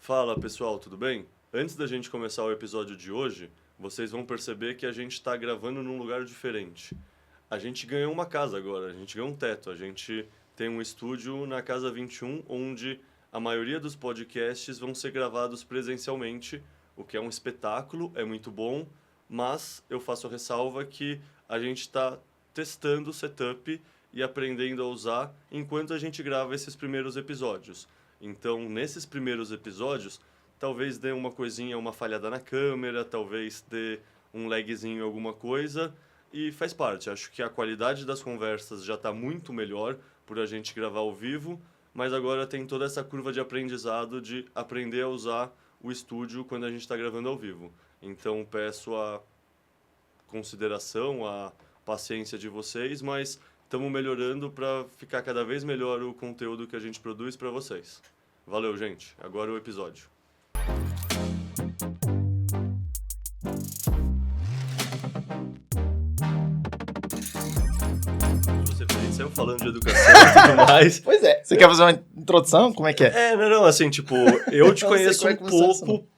Fala pessoal, tudo bem? Antes da gente começar o episódio de hoje, vocês vão perceber que a gente está gravando num lugar diferente. A gente ganhou uma casa agora, a gente ganhou um teto, a gente tem um estúdio na Casa 21, onde a maioria dos podcasts vão ser gravados presencialmente, o que é um espetáculo, é muito bom, mas eu faço a ressalva que a gente está testando o setup e aprendendo a usar enquanto a gente grava esses primeiros episódios. Então, nesses primeiros episódios, talvez dê uma coisinha, uma falhada na câmera, talvez dê um lagzinho em alguma coisa, e faz parte. Acho que a qualidade das conversas já está muito melhor por a gente gravar ao vivo, mas agora tem toda essa curva de aprendizado de aprender a usar o estúdio quando a gente está gravando ao vivo. Então, peço a consideração, a paciência de vocês, mas estamos melhorando para ficar cada vez melhor o conteúdo que a gente produz para vocês. Valeu, gente. Agora o episódio. Você saiu falando de educação e tudo mais. Pois é. Você quer fazer uma introdução? Como é que é? Não, assim, tipo, eu te Eu não sei conheço como é um que funciona isso, pouco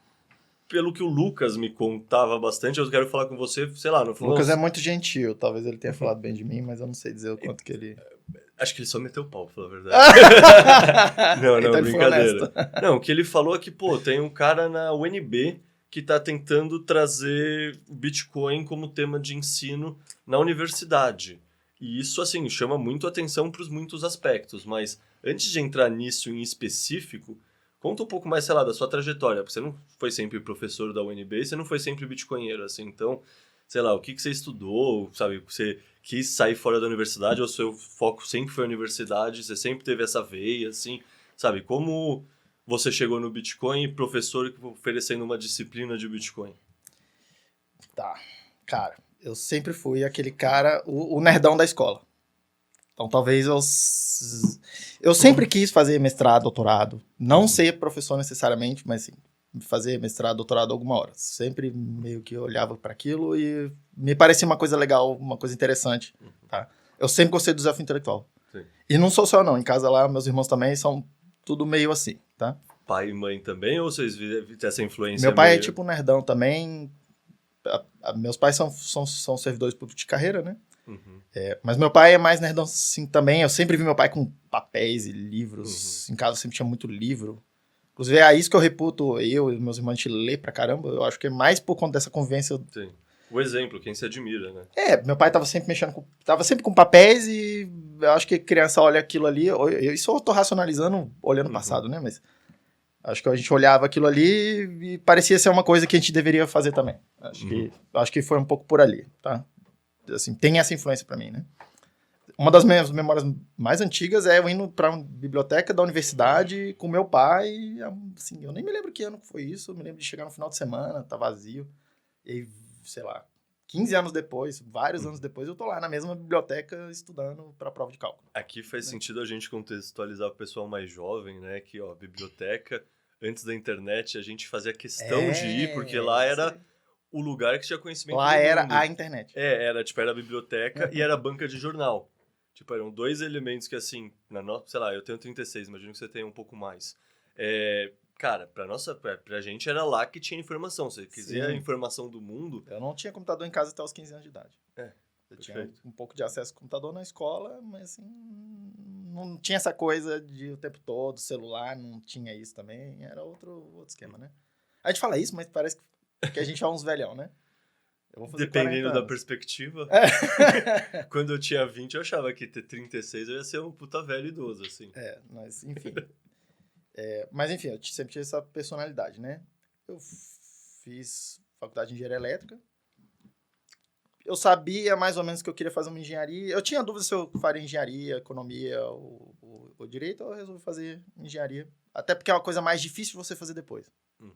pelo que o Lucas me contava bastante. Eu quero falar com você, sei lá, no O Lucas é muito gentil. Talvez ele tenha falado bem de mim, mas eu não sei dizer o quanto que ele... Acho que ele só meteu o pau, pra falar a verdade. Não, Então ele foi brincadeira. Não, o que ele falou é que, pô, tem um cara na UNB que tá tentando trazer o Bitcoin como tema de ensino na universidade. E isso, assim, chama muito atenção para os muitos aspectos. Mas antes de entrar nisso em específico, conta um pouco mais, sei lá, da sua trajetória. Porque você não foi sempre professor da UNB, você não foi sempre bitcoinheiro, assim. Então, sei lá, o que você estudou, sabe? Você quis sair fora da universidade ou seu foco sempre foi a universidade? Você sempre teve essa veia, assim, sabe? Como você chegou no Bitcoin e professor oferecendo uma disciplina de Bitcoin? Tá. Cara, eu sempre fui aquele cara, o nerdão da escola. Então talvez eu sempre quis fazer mestrado, doutorado. Não ser professor necessariamente, mas sim, fazer mestrado, doutorado alguma hora. Sempre meio que olhava para aquilo e me parecia uma coisa legal, uma coisa interessante, tá? Eu sempre gostei do desafio intelectual. Sim. E não sou só não, em casa lá, meus irmãos também são tudo meio assim, tá? Pai e mãe também, ou vocês têm essa influência? Meu pai meio... é tipo um nerdão também. Meus pais são servidores públicos de carreira, né? Uhum. Mas meu pai é mais nerdão assim também. Eu sempre vi meu pai com papéis e livros. Em casa sempre tinha muito livro. Inclusive é isso que eu reputo, eu e meus irmãos, a gente lê pra caramba. Eu acho que é mais por conta dessa convivência. Sim. O exemplo, quem se admira, né? Meu pai tava sempre mexendo com... Tava sempre com papéis e eu acho que criança olha aquilo ali... Isso eu tô racionalizando, olhando o passado, né? Mas acho que a gente olhava aquilo ali e parecia ser uma coisa que a gente deveria fazer também. Acho que foi um pouco por ali, tá? Assim, tem essa influência pra mim, né? Uma das minhas memórias mais antigas é eu indo pra uma biblioteca da universidade com meu pai. Assim, eu nem me lembro que ano foi isso. Eu me lembro de chegar no final de semana, tá vazio. E aí, sei lá, 15 anos depois, vários anos depois, eu tô lá na mesma biblioteca estudando pra prova de cálculo. Aqui faz sentido a gente contextualizar o pessoal mais jovem, né? Que, ó, biblioteca, antes da internet, a gente fazia questão de ir, porque lá era o lugar que tinha conhecimento lá do era mundo. a internet. Era a biblioteca e era a banca de jornal. Tipo, eram dois elementos que, assim, sei lá, eu tenho 36, imagino que você tenha um pouco mais. Cara, pra gente era lá que tinha informação. Se você quiser a informação do mundo... Eu não tinha computador em casa até os 15 anos de idade. Eu perfeito. tinha um pouco de acesso ao computador na escola, mas assim, não tinha essa coisa de o tempo todo, celular, não tinha isso também. Era outro esquema, né? A gente fala isso, mas parece que a gente é uns velhão, né? Eu vou fazer dependendo 40 da anos. perspectiva. Quando eu tinha 20, eu achava que ter 36 eu ia ser um puta velho idoso, assim. Mas enfim. Mas enfim, eu sempre tive essa personalidade, né? Eu fiz faculdade de engenharia elétrica. Eu sabia mais ou menos que eu queria fazer uma engenharia. Eu tinha dúvida se eu faria engenharia, economia ou direito, eu resolvi fazer engenharia. Até porque é uma coisa mais difícil de você fazer depois,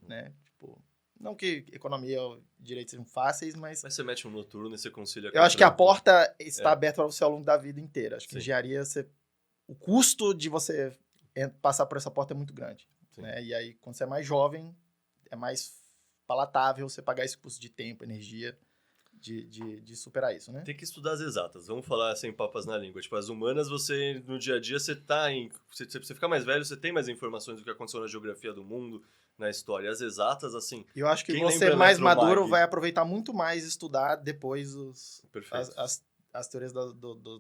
né? Tipo, não que economia ou direito sejam fáceis, mas você mete um noturno e você concilia com eu acho que a trampo. porta está aberta para você ao longo da vida inteira. Acho que Sim. engenharia, o custo de você passar por essa porta é muito grande, né? E aí, quando você é mais jovem, é mais palatável você pagar esse custo de tempo, energia. de superar isso, né? Tem que estudar as exatas, vamos falar sem papas na língua. Tipo, as humanas, você, no dia a dia, você fica mais velho, você tem mais informações do que aconteceu na geografia do mundo, na história. As exatas, assim, E eu acho que quem você lembra mais Eletromag? maduro vai aproveitar muito mais estudar depois Perfeito. as teorias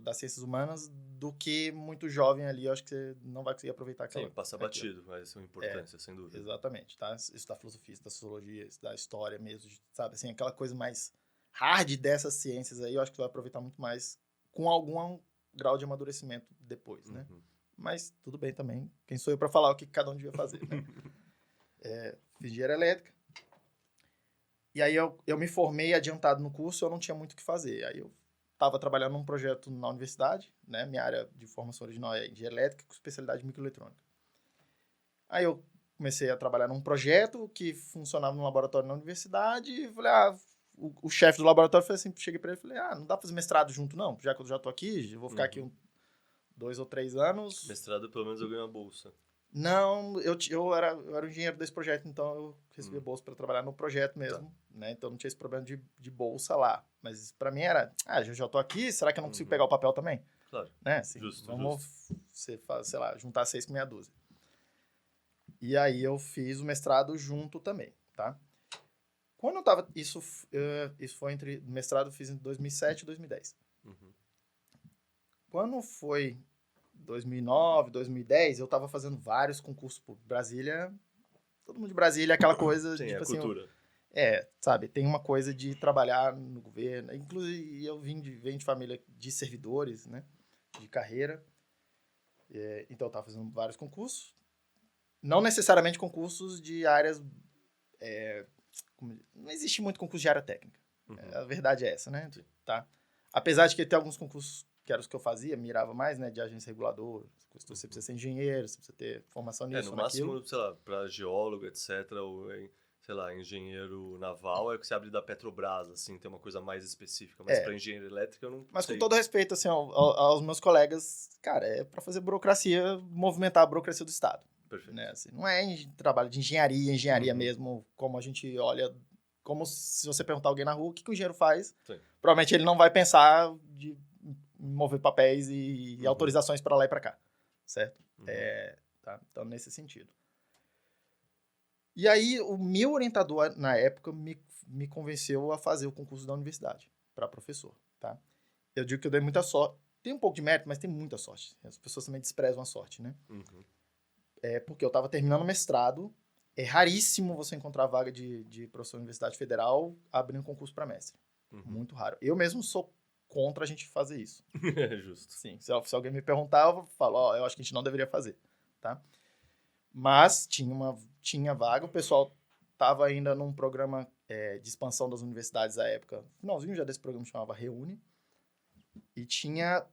das ciências humanas do que muito jovem ali. Eu acho que você não vai conseguir aproveitar aquela. Sim, passa batido, mas isso é uma importância, sem dúvida. Exatamente, tá? Isso da filosofia, isso da sociologia, isso da história mesmo, sabe? Assim, aquela coisa mais hard dessas ciências aí, eu acho que você vai aproveitar muito mais com algum grau de amadurecimento depois, né? Mas tudo bem também. Quem sou eu para falar o que cada um devia fazer, né? Fiz engenharia elétrica. E aí eu me formei adiantado no curso, eu não tinha muito o que fazer. Aí eu estava trabalhando num projeto na universidade, né? Minha área de formação original é engenharia elétrica com especialidade em microeletrônica. Aí eu comecei a trabalhar num projeto que funcionava num laboratório na universidade e falei, o chefe do laboratório foi assim, cheguei para ele e falei, não dá para fazer mestrado junto não? Já que eu já tô aqui, eu vou ficar aqui 2 ou 3 anos. Mestrado, pelo menos eu ganhei uma bolsa. Não, eu era o engenheiro desse projeto, então eu recebia bolsa para trabalhar no projeto mesmo, né? Então não tinha esse problema de bolsa lá. Mas para mim era, já tô aqui, será que eu não consigo pegar o papel também? Claro. Né? Assim, vamos, sei lá, juntar 6 com meia dúzia. E aí eu fiz o mestrado junto também, tá? Quando eu tava, isso foi entre, mestrado eu fiz em 2007 e 2010. Quando foi 2009, 2010, eu tava fazendo vários concursos por Brasília. Todo mundo de Brasília, aquela coisa, sim, tipo assim... cultura. Sabe, tem uma coisa de trabalhar no governo. Inclusive, eu venho de família de servidores, né? De carreira. Então, eu tava fazendo vários concursos. Não necessariamente concursos de áreas... não existe muito concurso de área técnica. A verdade é essa, né? Tá? Apesar de que tem alguns concursos que eram os que eu fazia, mirava mais, né? De agência reguladora. Você precisa ser engenheiro, você precisa ter formação nisso, no naquilo. máximo, sei lá, para geólogo, etc., ou, sei lá, engenheiro naval, é o que se abre da Petrobras, assim, tem uma coisa mais específica. Mas para engenharia elétrica, eu não Mas sei. com todo respeito, assim, aos meus colegas, cara, é para fazer burocracia, movimentar a burocracia do Estado. Perfeito. Né? Assim, não é trabalho de engenharia mesmo, como a gente olha, como se você perguntar alguém na rua, o que o engenheiro faz? Sim. Provavelmente ele não vai pensar de mover papéis e autorizações para lá e para cá, certo? Tá? Então, nesse sentido. E aí, o meu orientador, na época, me convenceu a fazer o concurso da universidade para professor, tá? Eu digo que eu dei muita sorte. Tem um pouco de mérito, mas tem muita sorte. As pessoas também desprezam a sorte, né? Porque eu estava terminando o mestrado. É raríssimo você encontrar vaga de professor na Universidade Federal abrindo concurso para mestre. Muito raro. Eu mesmo sou contra a gente fazer isso. É justo. Sim, se alguém me perguntar, eu falo, eu acho que a gente não deveria fazer, tá? Mas tinha vaga, o pessoal estava ainda num programa de expansão das universidades à época. Finalzinho já desse programa chamava Reúne. E tinha...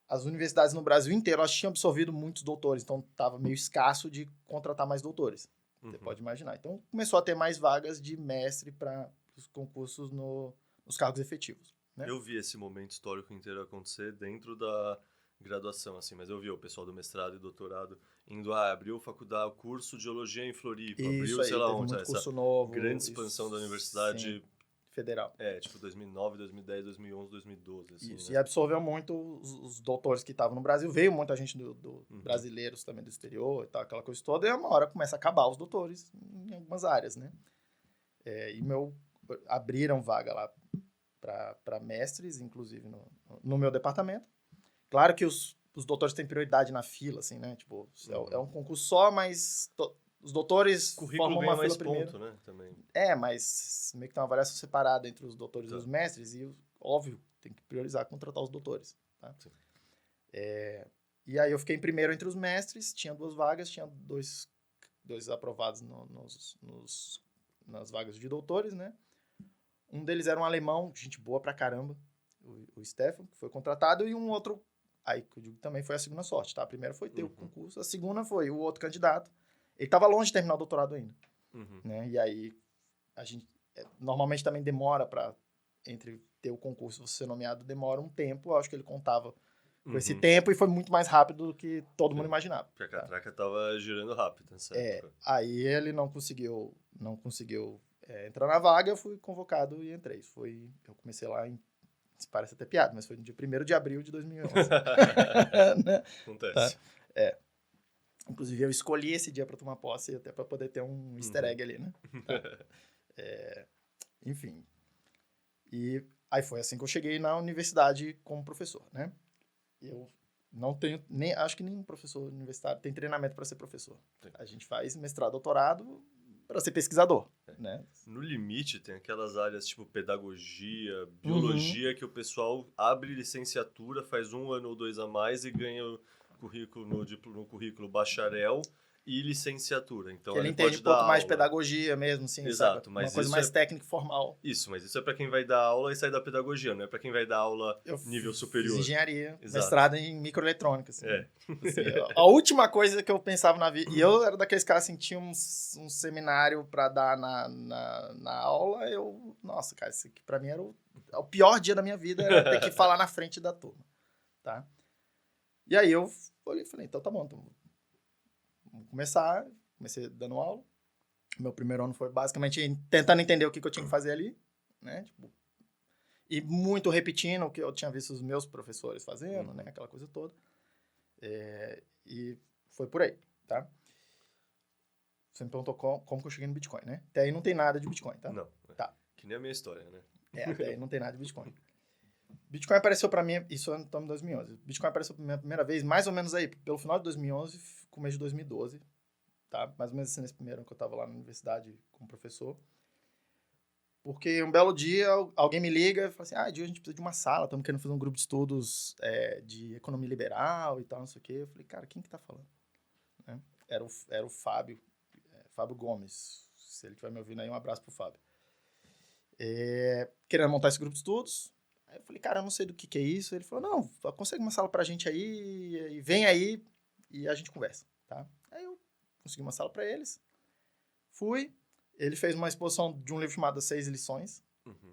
As universidades no Brasil inteiro, elas tinham absorvido muitos doutores, então estava meio escasso de contratar mais doutores. Você pode imaginar. Então, começou a ter mais vagas de mestre para os concursos nos cargos efetivos. Né? Eu vi esse momento histórico inteiro acontecer dentro da graduação, assim, mas eu vi o pessoal do mestrado e doutorado indo, abriu faculdade, o curso de geologia em Floripa, abriu, sei lá onde, essa curso novo, grande expansão da universidade... Sim. Federal. Tipo 2009, 2010, 2011, 2012. Assim, isso, né? e absorveu muito os doutores que estavam no Brasil. Veio muita gente brasileiros também do exterior e tal, aquela coisa toda. E uma hora começa a acabar os doutores em algumas áreas, né? Abriram vaga lá para mestres, inclusive no meu departamento. Claro que os doutores têm prioridade na fila, assim, né? Tipo, é um concurso só, mas... Os doutores formam uma fila primeiro. Ponto, né? Também. Mas meio que tem uma avaliação separada entre os doutores e os mestres e, óbvio, tem que priorizar contratar os doutores. Tá? E aí eu fiquei em primeiro entre os mestres, tinha 2 vagas, tinha dois aprovados nas vagas de doutores, né? Um deles era um alemão, gente boa pra caramba, o Stefan, que foi contratado, e um outro, aí que eu digo também foi a segunda sorte, tá? A primeira foi ter o concurso, a segunda foi o outro candidato. Ele estava longe de terminar o doutorado ainda. Né? E aí, a gente normalmente também demora entre ter o concurso e você ser nomeado, demora um tempo. Eu acho que ele contava com esse tempo e foi muito mais rápido do que todo mundo imaginava. Porque a catraca estava girando rápido nessa época. Aí ele não conseguiu entrar na vaga, eu fui convocado e entrei. Eu comecei lá parece até piada, mas foi no dia 1º de abril de 2011. Né? Acontece. Tá? Inclusive, eu escolhi esse dia para tomar posse, até para poder ter um easter egg ali, né? Tá? Enfim. E aí foi assim que eu cheguei na universidade como professor, né? Eu não tenho, acho que nenhum professor universitário tem treinamento para ser professor. Sim. A gente faz mestrado, doutorado para ser pesquisador, né? No limite, tem aquelas áreas tipo pedagogia, biologia, que o pessoal abre licenciatura, faz 1 ano ou 2 a mais e ganha o currículo no currículo bacharel e licenciatura. Então, que ele pode entende um dar pouco mais de aula. pedagogia mesmo, assim, Exato, sabe? mas Uma coisa isso mais técnica e formal. Isso, mas isso é para quem vai dar aula e sai da pedagogia, não é para quem vai dar aula nível superior. Fiz engenharia, Exato. mestrado em microeletrônica. Assim. É. Assim, a última coisa que eu pensava na vida... E eu era daqueles caras, assim, tinha um seminário para dar na aula, Nossa, cara, isso aqui pra mim era o pior dia da minha vida, era ter que falar na frente da turma, tá? E aí eu olhei e falei, então tá bom, então vamos começar. Comecei dando aula. Meu primeiro ano foi basicamente tentando entender o que eu tinha que fazer ali, né? Tipo, e muito repetindo o que eu tinha visto os meus professores fazendo, né? Aquela coisa toda. E foi por aí, tá? Você me perguntou como que eu cheguei no Bitcoin, né? Até aí não tem nada de Bitcoin, tá? Não. Tá. Que nem a minha história, né? Até aí não tem nada de Bitcoin. Bitcoin apareceu pra mim, isso em 2011. Bitcoin apareceu pela primeira vez, mais ou menos aí, pelo final de 2011, começo de 2012, tá? Mais ou menos assim, nesse primeiro ano que eu tava lá na universidade como professor. Porque um belo dia, alguém me liga e fala assim, Gil, a gente precisa de uma sala, estamos querendo fazer um grupo de estudos de economia liberal e tal, não sei o quê. Eu falei, cara, quem que tá falando? Né? Era o Fábio, Fábio Gomes. Se ele estiver me ouvindo aí, um abraço pro Fábio. Querendo montar esse grupo de estudos. Aí eu falei, cara, eu não sei do que é isso. Ele falou, não, consegue uma sala pra gente aí, e vem aí e a gente conversa, tá? Aí eu consegui uma sala pra eles, fui, ele fez uma exposição de um livro chamado 6 Lições,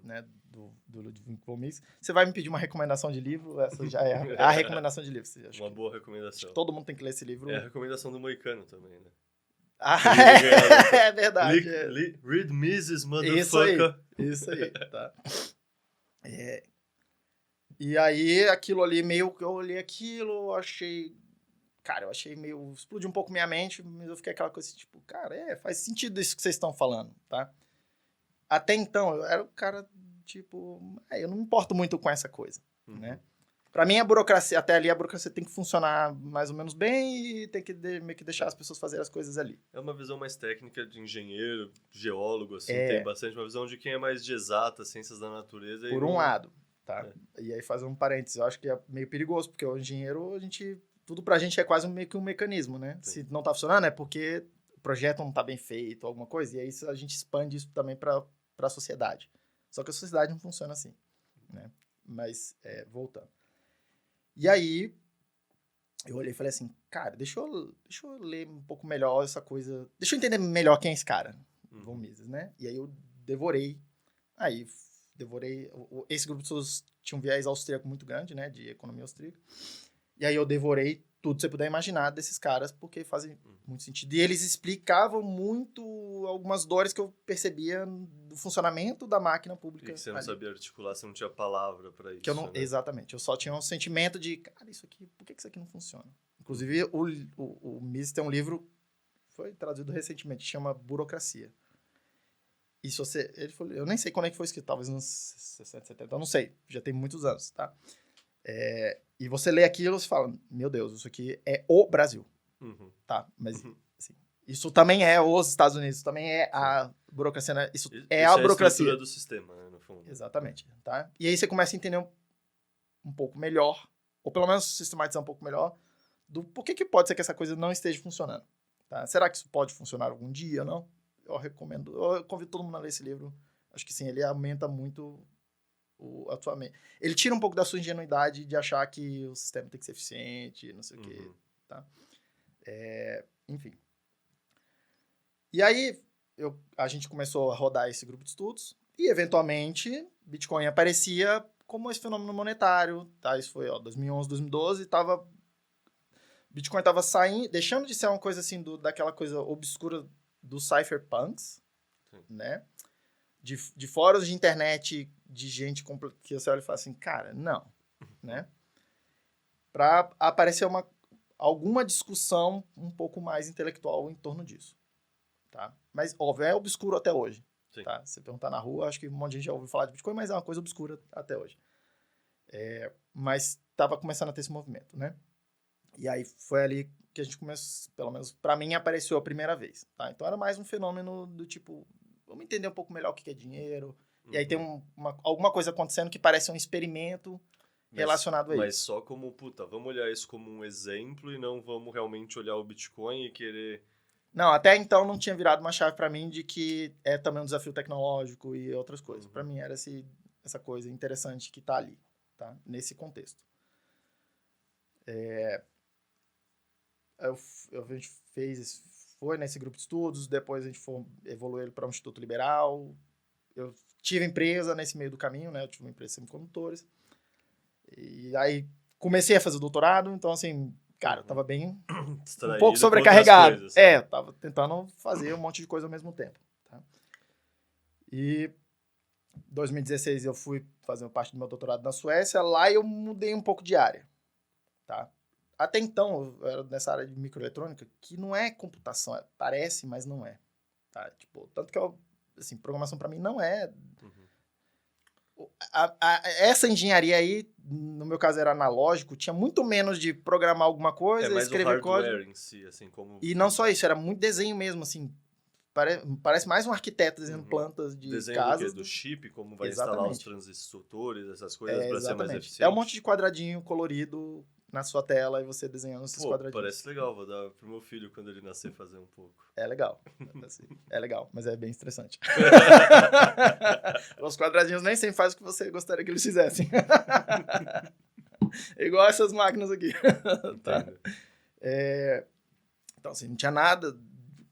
né, do Ludwig von Mises. Você vai me pedir uma recomendação de livro, essa já é a recomendação de livro. Uma boa recomendação. Todo mundo tem que ler esse livro. É a recomendação do Moicano também, né? É verdade. Read Mises, motherfucker. Isso aí, tá. E aí, aquilo ali, meio que eu olhei aquilo, achei... Cara, eu achei meio... Explodiu um pouco minha mente, mas eu fiquei aquela coisa assim, tipo... Cara, faz sentido isso que vocês estão falando, tá? Até então, eu era o cara, tipo... eu não me importo muito com essa coisa, né? Pra mim, a burocracia... Até ali, a burocracia tem que funcionar mais ou menos bem e tem que meio que deixar as pessoas fazerem as coisas ali. É uma visão mais técnica de engenheiro, geólogo, assim. Tem bastante uma visão de quem é mais de exata, ciências da natureza. Por um lado, tá? E aí, fazer um parênteses, eu acho que é meio perigoso, porque o engenheiro, tudo pra gente é quase meio que um mecanismo, né? Sim. Se não tá funcionando, é porque o projeto não tá bem feito, alguma coisa, e aí a gente expande isso também pra sociedade. Só que a sociedade não funciona assim, né? Mas, voltando. E aí, eu olhei e falei assim, cara, deixa eu ler um pouco melhor essa coisa, deixa eu entender melhor quem é esse cara, von Mises, né? E aí eu devorei, esse grupo de pessoas tinha um viés austríaco muito grande, né, de economia austríaca, e aí eu devorei tudo que você puder imaginar desses caras, porque fazem muito sentido. E eles explicavam muito algumas dores que eu percebia do funcionamento da máquina pública. E você não sabia articular, você não tinha palavra para isso, né? Exatamente. Eu só tinha um sentimento de, cara, isso aqui, por que isso aqui não funciona? Inclusive, o Mises tem um livro, foi traduzido recentemente, chama Burocracia. E se você... Ele falou, eu nem sei quando é que foi escrito, talvez nos 60, 70, eu não sei, já tem muitos anos, tá? E você lê aquilo e você fala, meu Deus, isso aqui é o Brasil, tá? Mas, assim, isso também é os Estados Unidos, isso também é a burocracia, né? Isso é a burocracia. É a estrutura do sistema, né, no fundo. Exatamente, tá? E aí você começa a entender um pouco melhor, ou pelo menos sistematizar um pouco melhor, do porquê que pode ser que essa coisa não esteja funcionando, tá? Será que isso pode funcionar algum dia ou não? Eu convido todo mundo a ler esse livro. Acho que sim, ele aumenta muito a tua mente. Ele tira um pouco da sua ingenuidade de achar que o sistema tem que ser eficiente, não sei o quê, tá? Enfim. E aí, a gente começou a rodar esse grupo de estudos e, eventualmente, Bitcoin aparecia como esse fenômeno monetário, tá? Isso foi, 2011, 2012, Bitcoin estava saindo, deixando de ser uma coisa assim, daquela coisa obscura dos cypherpunks, né? de fóruns de internet, de gente que você olha e fala assim, cara, não, né? Para aparecer alguma discussão um pouco mais intelectual em torno disso, tá? Mas, óbvio, é obscuro até hoje, Sim. tá? Se você perguntar na rua, acho que um monte de gente já ouviu falar de Bitcoin, mas é uma coisa obscura até hoje. Mas estava começando a ter esse movimento, né? E aí foi ali que a gente começou, pelo menos para mim, apareceu a primeira vez, tá? Então era mais um fenômeno do tipo, vamos entender um pouco melhor o que é dinheiro, e aí tem alguma coisa acontecendo que parece um experimento relacionado a isso. Mas só como, vamos olhar isso como um exemplo e não vamos realmente olhar o Bitcoin e querer... Não, até então não tinha virado uma chave para mim de que é também um desafio tecnológico e outras coisas. Para mim era essa coisa interessante que tá ali, tá? Nesse contexto. A gente foi nesse grupo de estudos, depois a gente evoluiu ele para um Instituto Liberal. Eu tive empresa nesse meio do caminho, né? Eu tive uma empresa de semicondutores. E aí comecei a fazer doutorado, então assim, cara, eu tava bem um pouco sobrecarregado. Coisas, né? Eu tava tentando fazer um monte de coisa ao mesmo tempo. Tá? E em 2016 eu fui fazer parte do meu doutorado na Suécia, lá eu mudei um pouco de área. Tá? Até então, eu era nessa área de microeletrônica, que não é computação, parece, mas não é. Tá? Tipo, tanto que assim, programação para mim não é... Essa engenharia aí, no meu caso era analógico, tinha muito menos de programar alguma coisa, mais escrever o hardware código. em si, assim, como... E não só isso, era muito desenho mesmo, assim. Parece mais um arquiteto desenhando plantas de desenho casas. do chip, como vai instalar os transistores, essas coisas, para ser mais eficiente. É um monte de quadradinho colorido na sua tela e você desenhando esses quadradinhos. Parece legal, vou dar pro meu filho quando ele nascer fazer um pouco. É legal. Assim, é legal, mas é bem estressante. Os quadradinhos nem sempre fazem o que você gostaria que eles fizessem. Igual essas máquinas aqui. Tá? Então, assim, não tinha nada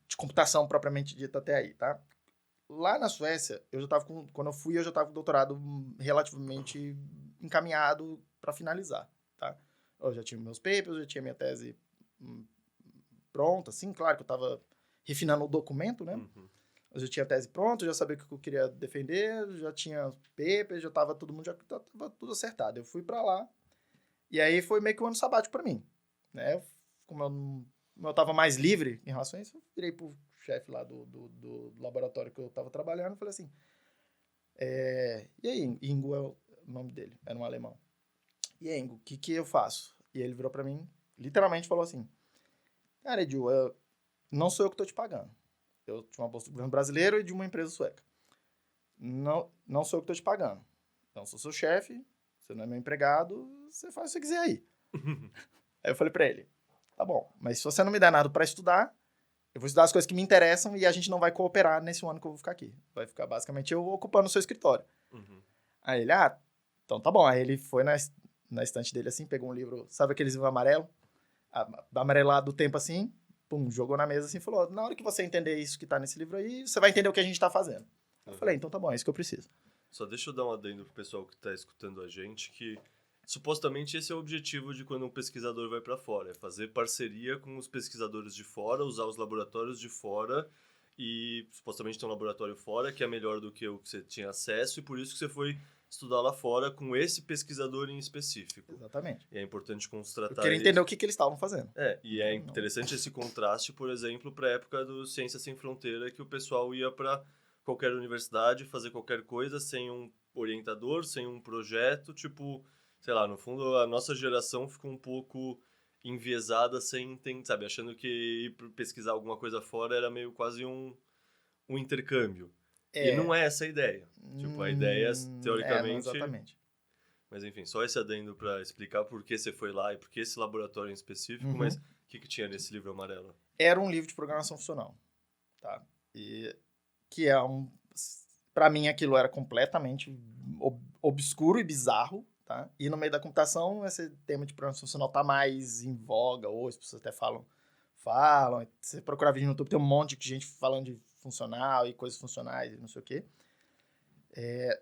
de computação propriamente dita até aí, tá? Lá na Suécia, quando eu fui, eu já estava com o doutorado relativamente encaminhado para finalizar, tá? Eu já tinha meus papers, eu já tinha minha tese pronta, assim, claro que eu estava refinando o documento, né? Eu já tinha a tese pronta, eu já sabia o que eu queria defender, já tinha papers, já estava tudo acertado. Eu fui para lá, e aí foi meio que um ano sabático para mim, né? Como eu estava mais livre em relação a isso, eu virei pro chefe lá do laboratório que eu estava trabalhando e falei assim, e aí, Ingo é o nome dele, era um alemão. E aí, Ingo, o que eu faço? E ele virou para mim, literalmente falou assim, cara, Edu, não sou eu que estou te pagando. Eu tinha uma bolsa do governo brasileiro e de uma empresa sueca. Não sou eu que estou te pagando. Então, sou seu chefe, você não é meu empregado, você faz o que você quiser aí. Aí eu falei para ele, tá bom, mas se você não me der nada para estudar, eu vou estudar as coisas que me interessam e a gente não vai cooperar nesse ano que eu vou ficar aqui. Vai ficar basicamente eu ocupando o seu escritório. Aí ele, então tá bom. Aí ele foi na estante dele assim, pegou um livro, sabe aqueles livros amarelo? Amarelado do tempo assim, pum, jogou na mesa assim e falou, na hora que você entender isso que tá nesse livro aí, você vai entender o que a gente tá fazendo. Eu falei, então tá bom, é isso que eu preciso. Só deixa eu dar um adendo pro pessoal que tá escutando a gente, que supostamente esse é o objetivo de quando um pesquisador vai para fora, é fazer parceria com os pesquisadores de fora, usar os laboratórios de fora, e supostamente tem um laboratório fora que é melhor do que o que você tinha acesso, e por isso que você foi estudar lá fora com esse pesquisador em específico. Exatamente. E é importante constatar. Eu queria entender o que eles estavam fazendo. E é interessante esse contraste, por exemplo, para a época do Ciência Sem Fronteira, que o pessoal ia para qualquer universidade fazer qualquer coisa sem um orientador, sem um projeto, tipo, sei lá, no fundo a nossa geração ficou um pouco enviesada sem, sabe, achando que ir pesquisar alguma coisa fora era meio quase um intercâmbio. E não é essa a ideia. Tipo, a ideia, teoricamente... não exatamente. Mas enfim, só esse adendo para explicar por que você foi lá e por que esse laboratório em específico, mas o que tinha nesse livro amarelo? Era um livro de programação funcional, tá? E que é para mim aquilo era completamente obscuro e bizarro, tá? E no meio da computação esse tema de programação funcional tá mais em voga hoje, as pessoas até falam, você procurar vídeo no YouTube, tem um monte de gente falando de funcional e coisas funcionais e não sei o quê.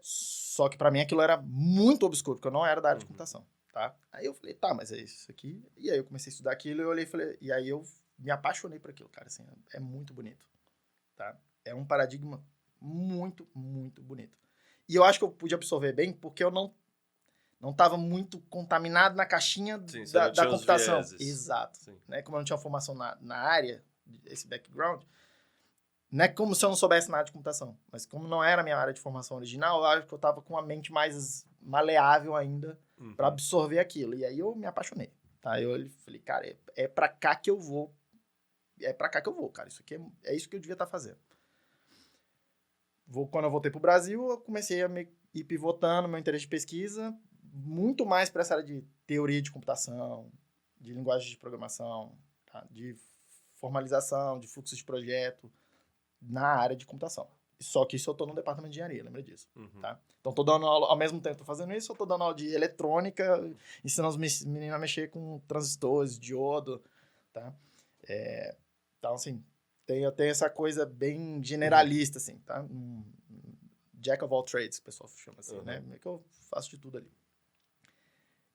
Só que para mim aquilo era muito obscuro, porque eu não era da área de computação, tá? Aí eu falei, tá, mas é isso aqui. E aí eu comecei a estudar aquilo e eu olhei e falei, e aí eu me apaixonei por aquilo, cara, assim, é muito bonito, tá? É um paradigma muito, muito bonito. E eu acho que eu pude absorver bem porque eu não estava muito contaminado na caixinha Sim, da computação. Vieses. Exato. Sim. Né? Como eu não tinha formação na área, esse background, não é como se eu não soubesse nada de computação. Mas como não era a minha área de formação original, eu acho que eu estava com a mente mais maleável ainda para absorver aquilo. E aí eu me apaixonei. Tá? Eu falei, cara, é para cá que eu vou. É para cá que eu vou, cara. Isso aqui é isso que eu devia estar fazendo. Quando eu voltei pro Brasil, eu comecei a ir pivotando meu interesse de pesquisa muito mais para essa área de teoria de computação, de linguagem de programação, tá? De formalização, de fluxo de projeto na área de computação. Só que isso eu tô no departamento de engenharia, lembra disso, tá? Então, tô dando aula, ao mesmo tempo que tô fazendo isso, eu tô dando aula de eletrônica, ensinando os meninos a mexer com transistores, diodo, tá? Então, assim, eu tenho essa coisa bem generalista, assim, tá? Jack of all trades, que o pessoal chama assim, né? Que eu faço de tudo ali.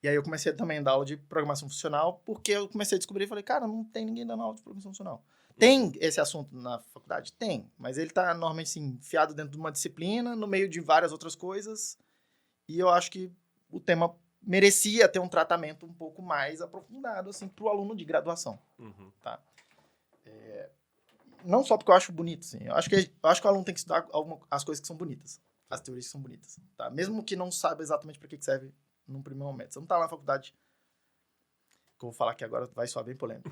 E aí eu comecei também a dar aula de programação funcional, porque eu comecei a descobrir e falei, cara, não tem ninguém dando aula de programação funcional. Tem esse assunto na faculdade? Tem, mas ele tá normalmente assim, enfiado dentro de uma disciplina, no meio de várias outras coisas, e eu acho que o tema merecia ter um tratamento um pouco mais aprofundado, assim, pro aluno de graduação, tá? Não só porque eu acho bonito, assim, eu acho que o aluno tem que estudar as coisas que são bonitas, as teorias que são bonitas, tá? Mesmo que não saiba exatamente para que serve num primeiro momento. Você não tá lá na faculdade, que eu vou falar aqui agora, vai soar bem polêmico.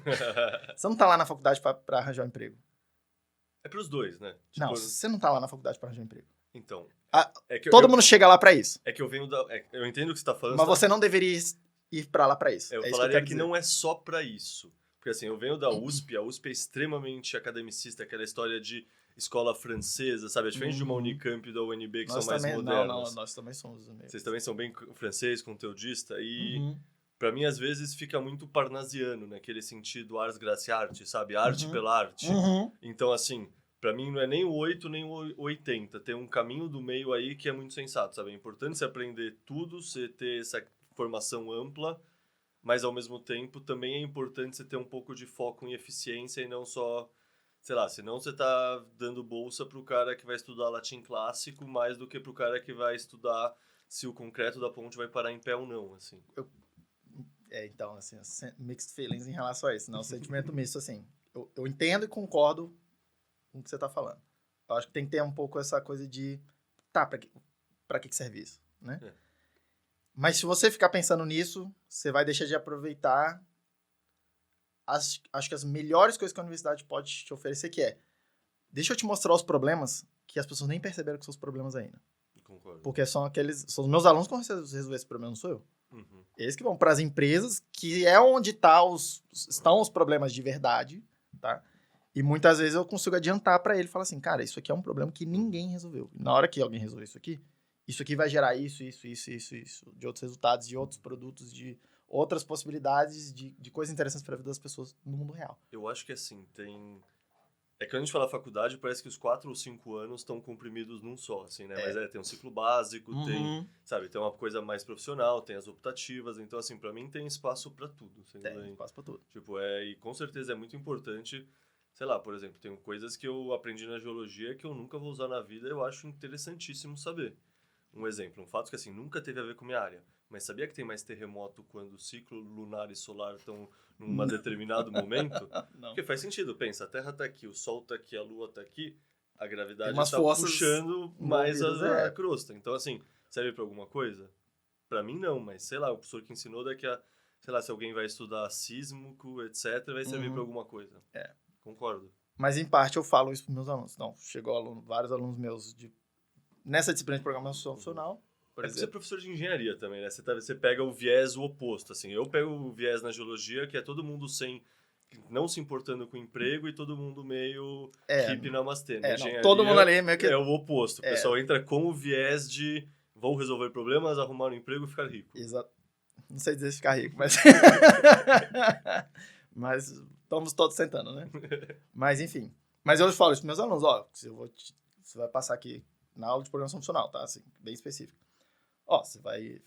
Você não tá lá na faculdade pra arranjar um emprego. É pros dois, né? Tipo, não, você não tá lá na faculdade pra arranjar um emprego. Então. Todo mundo chega lá pra isso. É que eu venho eu entendo o que você tá falando. Mas você não deveria ir pra lá pra isso. Eu falaria que não é só pra isso. Porque assim, eu venho da USP, a USP é extremamente academicista, aquela história de escola francesa, sabe? É diferente de uma Unicamp e da UNB, que são mais modernas. Não, nós também somos. Vocês também são bem francês, conteudista, e pra mim, às vezes, fica muito parnasiano, naquele sentido ars gratia arte, sabe? Arte pela arte. Então, assim, pra mim não é nem o 8 nem o 80. Tem um caminho do meio aí que é muito sensato, sabe? É importante você aprender tudo, você ter essa formação ampla, mas ao mesmo tempo também é importante você ter um pouco de foco em eficiência e não só, sei lá, senão você tá dando bolsa pro cara que vai estudar latim clássico mais do que pro cara que vai estudar se o concreto da ponte vai parar em pé ou não, assim. Então, assim, mixed feelings em relação a isso, não, sentimento misto, assim. Eu entendo e concordo com o que você tá falando. Eu acho que tem que ter um pouco essa coisa de, tá, pra que serve isso, né? Mas se você ficar pensando nisso, você vai deixar de aproveitar acho que as melhores coisas que a universidade pode te oferecer, que é, deixa eu te mostrar os problemas que as pessoas nem perceberam que são os problemas ainda. Concordo. Porque são os meus alunos que vão resolver esse problema, não sou eu. Eles que vão para as empresas, que é onde estão os problemas de verdade, tá? E muitas vezes eu consigo adiantar para ele e falar assim, cara, isso aqui é um problema que ninguém resolveu. Na hora que alguém resolver isso aqui vai gerar isso, de outros resultados, de outros produtos, de outras possibilidades, de coisas interessantes para a vida das pessoas no mundo real. Eu acho que assim, É que quando a gente fala faculdade, parece que os 4 ou 5 anos estão comprimidos num só, assim, né? Mas tem um ciclo básico, tem, sabe, tem uma coisa mais profissional, tem as optativas, então, assim, pra mim tem espaço pra tudo. Tem espaço pra tudo. Tipo, e com certeza é muito importante, sei lá, por exemplo, tem coisas que eu aprendi na geologia que eu nunca vou usar na vida e eu acho interessantíssimo saber. Um exemplo, um fato que, assim, nunca teve a ver com minha área, mas sabia que tem mais terremoto quando o ciclo lunar e solar estão num determinado momento? Não. Porque faz sentido, pensa, a Terra tá aqui, o Sol tá aqui, a Lua tá aqui, a gravidade está puxando mais a crosta. Então, assim, serve pra alguma coisa? Pra mim não, mas sei lá, o professor que ensinou daqui a, sei lá, se alguém vai estudar sísmico, etc, vai servir pra alguma coisa. Concordo. Mas em parte eu falo isso pros meus alunos. Não, vários alunos meus nessa disciplina de programação funcional. Você é professor de engenharia também, né? Você pega o viés oposto, assim. Eu pego o viés na geologia, que é todo mundo não se importando com o emprego e todo mundo meio hippie namastê. Na engenharia, todo mundo ali meio que... é o oposto. O pessoal entra com o viés de vou resolver problemas, arrumar um emprego e ficar rico. Exato. Não sei dizer ficar rico, mas... mas estamos todos tentando, né? Mas, enfim. Mas eu falo isso para meus alunos, você vai passar aqui na aula de programação funcional, tá? Assim, bem específico. Você vai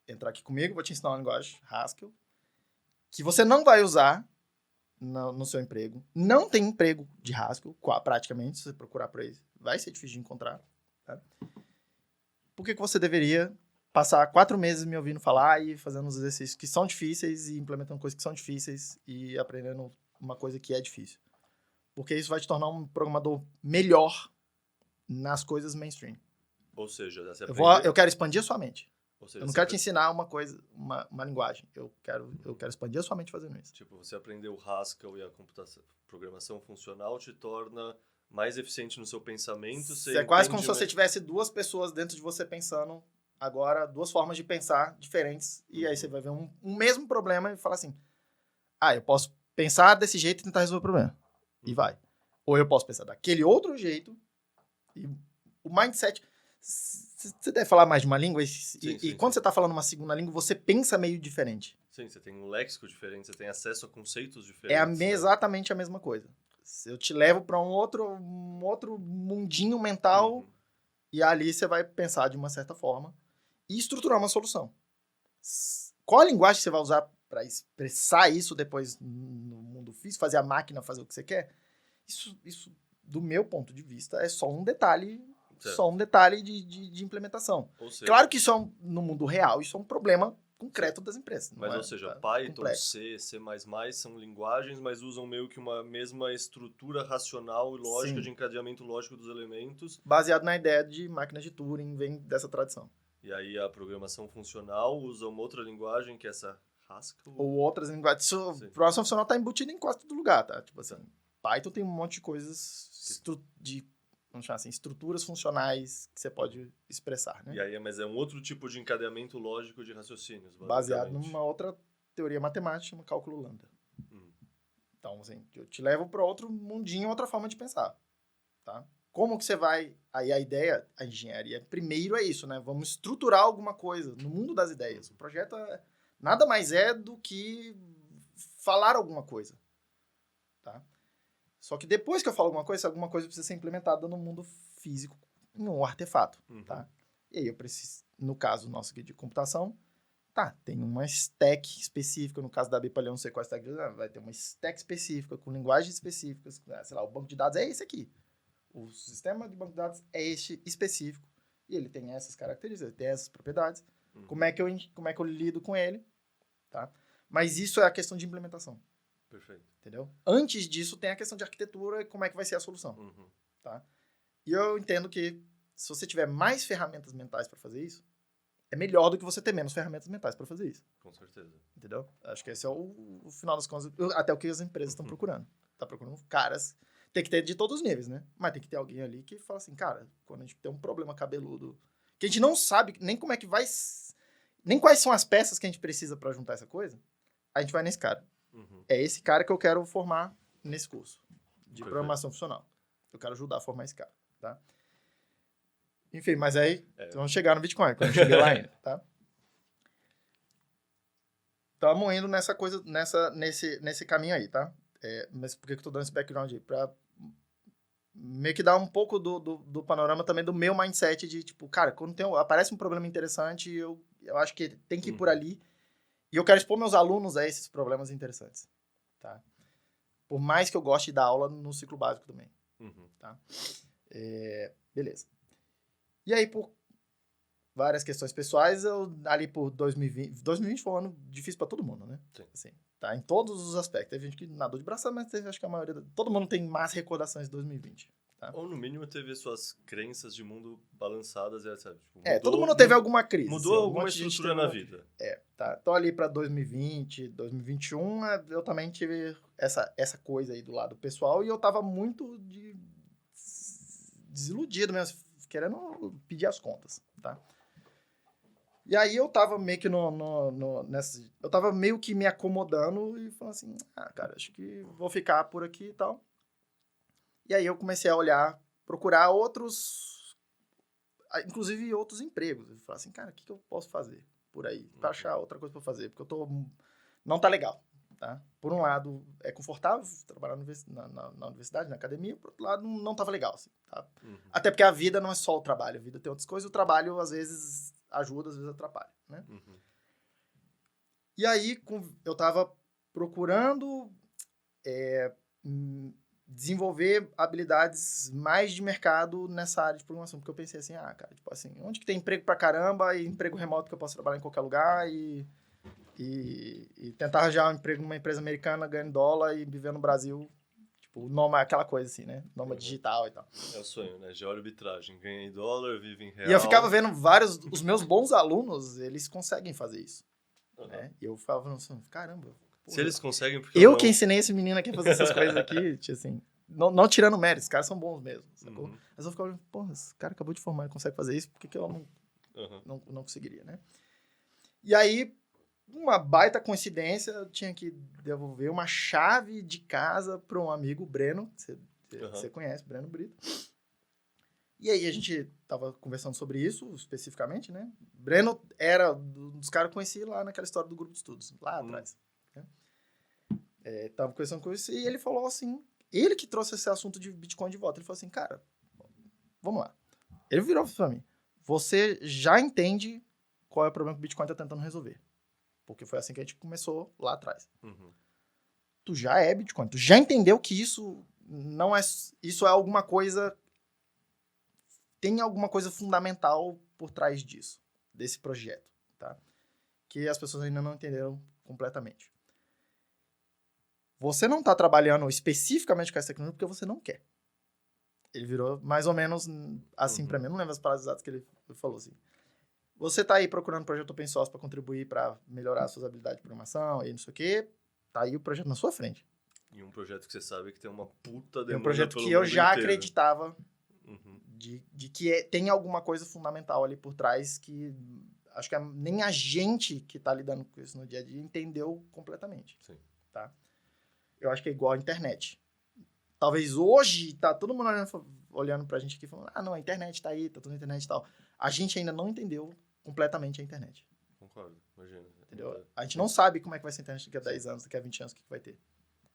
entrar aqui comigo, vou te ensinar uma linguagem Haskell, que você não vai usar no seu emprego. Não tem emprego de Haskell, praticamente, se você procurar por aí, vai ser difícil de encontrar. Tá? Por que você deveria passar 4 meses me ouvindo falar e fazendo os exercícios que são difíceis e implementando coisas que são difíceis e aprendendo uma coisa que é difícil? Porque isso vai te tornar um programador melhor nas coisas mainstream. Ou seja, eu quero expandir a sua mente. Ou seja, eu não quero te ensinar uma coisa, uma linguagem. Eu quero expandir a sua mente fazendo isso. Tipo, você aprender o Haskell e a programação funcional te torna mais eficiente no seu pensamento. É quase como se você tivesse 2 pessoas dentro de você pensando agora, 2 formas de pensar diferentes. E aí você vai ver um mesmo problema e fala assim, eu posso pensar desse jeito e tentar resolver o problema. E vai. Ou eu posso pensar daquele outro jeito e o mindset... Você deve falar mais de uma língua e quando você está falando uma segunda língua, você pensa meio diferente. Sim, você tem um léxico diferente, você tem acesso a conceitos diferentes. Exatamente a mesma coisa. Eu te levo para um outro mundinho mental e ali você vai pensar de uma certa forma e estruturar uma solução. Qual a linguagem você vai usar para expressar isso depois no mundo físico, fazer a máquina fazer o que você quer? Isso do meu ponto de vista, é só um detalhe... Certo. Só um detalhe de implementação. Seja, claro que isso no mundo real, isso é um problema concreto das empresas. Mas, ou seja, Python, C, C++ são linguagens, mas usam meio que uma mesma estrutura racional e lógica de encadeamento lógico dos elementos. Baseado na ideia de máquinas de Turing, vem dessa tradição. E aí a programação funcional usa uma outra linguagem, que é essa Haskell. Ou outras linguagens. Programação funcional está embutida em quase todo lugar, tá? Tipo assim, Python tem um monte de coisas vamos chamar assim, estruturas funcionais que você pode expressar, né? E aí, mas é um outro tipo de encadeamento lógico de raciocínios, baseado numa outra teoria matemática, chama cálculo lambda. Então, assim, eu te levo para outro mundinho, outra forma de pensar, tá? Como que você vai... Aí a ideia, a engenharia, primeiro é isso, né? Vamos estruturar alguma coisa no mundo das ideias. O projeto nada mais é do que falar alguma coisa, tá? Só que depois que eu falo alguma coisa precisa ser implementada no mundo físico, em um artefato, tá? E aí eu preciso, no caso nosso aqui de computação, tem uma stack específica, no caso da Bipalhão, não sei qual stack, vai ter uma stack específica, com linguagens específicas, sei lá, o banco de dados é esse aqui. O sistema de banco de dados é este específico, e ele tem essas características, ele tem essas propriedades. Como é que eu lido com ele, tá? Mas isso é a questão de implementação. Perfeito. Entendeu? Antes disso, tem a questão de arquitetura e como é que vai ser a solução. Tá? E eu entendo que se você tiver mais ferramentas mentais para fazer isso, é melhor do que você ter menos ferramentas mentais para fazer isso. Com certeza. Entendeu? Acho que esse é o final das contas, até o que as empresas estão procurando. Tá procurando caras, tem que ter de todos os níveis, né? Mas tem que ter alguém ali que fala assim, cara, quando a gente tem um problema cabeludo, que a gente não sabe nem como é que vai, nem quais são as peças que a gente precisa para juntar essa coisa, a gente vai nesse cara. É esse cara que eu quero formar nesse curso de programação funcional. Eu quero ajudar a formar esse cara, tá? Enfim, mas aí vamos chegar no Bitcoin, quando eu cheguei lá ainda, tá? Estamos indo nessa coisa, nesse caminho aí, tá? Mas por que eu tô dando esse background aí? Pra meio que dar um pouco do panorama também do meu mindset de, tipo, cara, quando aparece um problema interessante, eu acho que tem que ir por ali. E eu quero expor meus alunos a esses problemas interessantes, tá? Por mais que eu goste de dar aula no ciclo básico também, tá? Beleza. E aí, por várias questões pessoais, eu ali por 2020 foi um ano difícil para todo mundo, né? Sim. Assim, tá? Em todos os aspectos. Teve gente que nadou de braçada, mas acho que a maioria... Todo mundo tem más recordações de 2020. Tá? Ou, no mínimo, teve suas crenças de mundo balançadas, sabe? Tipo, todo mundo teve alguma crise. Mudou alguma estrutura na vida. Tá. Então, ali para 2020, 2021, eu também tive essa coisa aí do lado pessoal e eu tava muito desiludido mesmo, querendo pedir as contas, tá? E aí eu tava meio que eu tava meio que me acomodando e falando assim, cara, acho que vou ficar por aqui e tal. E aí eu comecei a procurar inclusive outros empregos. Eu falei assim, cara, o que eu posso fazer por aí? Pra achar outra coisa pra fazer, porque não tá legal, tá? Por um lado, é confortável trabalhar na universidade, na academia, por outro lado, não tava legal, assim, tá? Até porque a vida não é só o trabalho, a vida tem outras coisas, o trabalho, às vezes, ajuda, às vezes atrapalha, né? E aí, eu tava procurando desenvolver habilidades mais de mercado nessa área de programação, porque eu pensei assim, cara, tipo assim, onde que tem emprego pra caramba e emprego remoto que eu posso trabalhar em qualquer lugar e tentar arranjar um emprego numa empresa americana ganhando dólar e viver no Brasil, tipo, noma, aquela coisa assim, né? Noma digital e tal. É o sonho, né? Geoarbitragem, ganha em dólar, vive em real. E eu ficava vendo os meus bons alunos, eles conseguem fazer isso, né? E eu ficava assim, caramba. Se eles conseguem, porque eu que ensinei esse menino aqui a fazer essas coisas aqui, tipo assim, não tirando mérito, os caras são bons mesmo, sacou? Mas eu ficava olhando, porra, esse cara acabou de formar, ele consegue fazer isso, por que eu não conseguiria, né? E aí, uma baita coincidência, eu tinha que devolver uma chave de casa para um amigo, Breno, que você conhece, Breno Brito. E aí a gente tava conversando sobre isso, especificamente, né? Breno era dos caras que eu conheci lá naquela história do grupo de estudos, lá atrás. Tava conversando com isso e ele falou assim, ele que trouxe esse assunto de Bitcoin de volta, ele falou assim, cara, vamos lá. Ele virou pra mim, você já entende qual é o problema que o Bitcoin tá tentando resolver. Porque foi assim que a gente começou lá atrás. Tu já é Bitcoin, tu já entendeu que isso é alguma coisa, tem alguma coisa fundamental por trás disso, desse projeto, tá? Que as pessoas ainda não entenderam completamente. Você não está trabalhando especificamente com essa tecnologia porque você não quer. Ele virou mais ou menos assim para mim. Não lembro as palavras exatas que ele falou assim. Você está aí procurando um projeto open source para contribuir para melhorar suas habilidades de programação e não sei o quê. Tá aí o projeto na sua frente. E um projeto que você sabe que tem uma puta demanda. É um projeto que eu já acreditava de que tem alguma coisa fundamental ali por trás que acho que nem a gente que está lidando com isso no dia a dia entendeu completamente. Sim. Tá? Eu acho que é igual à internet. Talvez hoje tá todo mundo olhando pra gente aqui falando, não, a internet tá aí, tá tudo na internet e tal. A gente ainda não entendeu completamente a internet. Concordo, imagina. Entendeu? A gente não sabe como é que vai ser a internet daqui a 10 anos, daqui a 20 anos, o que vai ter.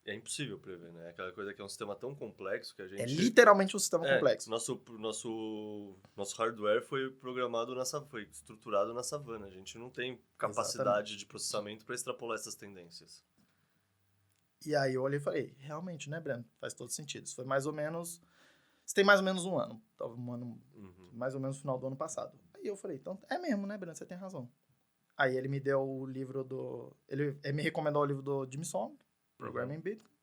É impossível prever, né? Aquela coisa que é um sistema tão complexo que a gente... É literalmente um sistema complexo. Nosso hardware foi programado, foi estruturado na savana. A gente não tem capacidade de processamento para extrapolar essas tendências. E aí eu olhei e falei, realmente, né, Breno? Faz todo sentido. Isso foi mais ou menos... Isso tem mais ou menos um ano. Tava um ano, mais ou menos no final do ano passado. Aí eu falei, então, é mesmo, né, Breno? Você tem razão. Aí ele me deu o livro do... Ele me recomendou o livro do Jimmy Song, Programming Bitcoin.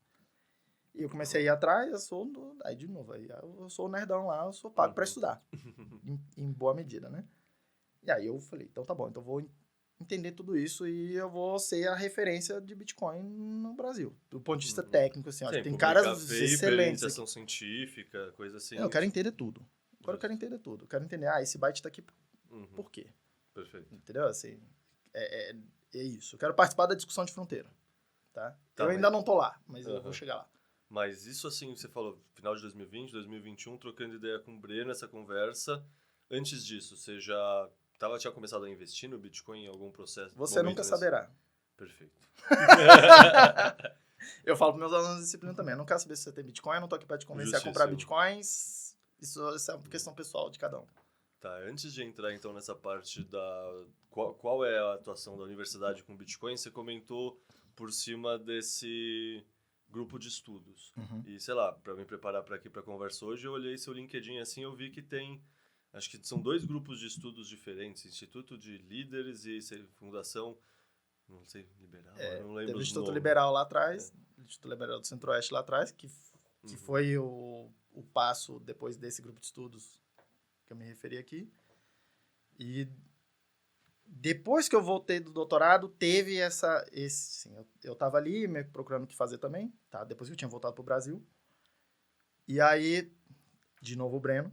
E eu comecei a ir atrás, aí de novo, aí eu sou o nerdão lá, eu sou pago pra estudar. em boa medida, né? E aí eu falei, então tá bom, então eu vou entender tudo isso e eu vou ser a referência de Bitcoin no Brasil. Do ponto de vista técnico, assim, tem caras excelentes. Iniciação científica, coisa assim. Eu quero entender tudo. Agora eu quero entender tudo. Eu quero entender, esse byte tá aqui por quê? Perfeito. Entendeu? Assim, é isso. Eu quero participar da discussão de fronteira. Tá? Eu ainda não tô lá, mas eu vou chegar lá. Mas isso assim, você falou, final de 2020, 2021, trocando ideia com o Breno, essa conversa. Antes disso, você já tinha começado a investir no Bitcoin em algum processo? Você nunca saberá. Perfeito. Eu falo para meus alunos de disciplina também. Eu não quero saber se você tem Bitcoin, eu não tô aqui para te convencer a comprar Bitcoins. Isso é uma questão pessoal de cada um. Tá, antes de entrar então nessa parte da... Qual é a atuação da universidade com Bitcoin, você comentou por cima desse grupo de estudos. E, sei lá, para me preparar para aqui para a conversa hoje, eu olhei seu LinkedIn assim, eu vi que tem, acho que são 2 grupos de estudos diferentes, Instituto de Líderes e Fundação, não sei, Liberal, não lembro. Teve o Instituto Liberal lá atrás, o Instituto Liberal do Centro-Oeste lá atrás, que foi o passo depois desse grupo de estudos que eu me referi aqui. E depois que eu voltei do doutorado, teve eu tava ali procurando o que fazer também, tá? Depois que eu tinha voltado pro Brasil. E aí, de novo o Breno,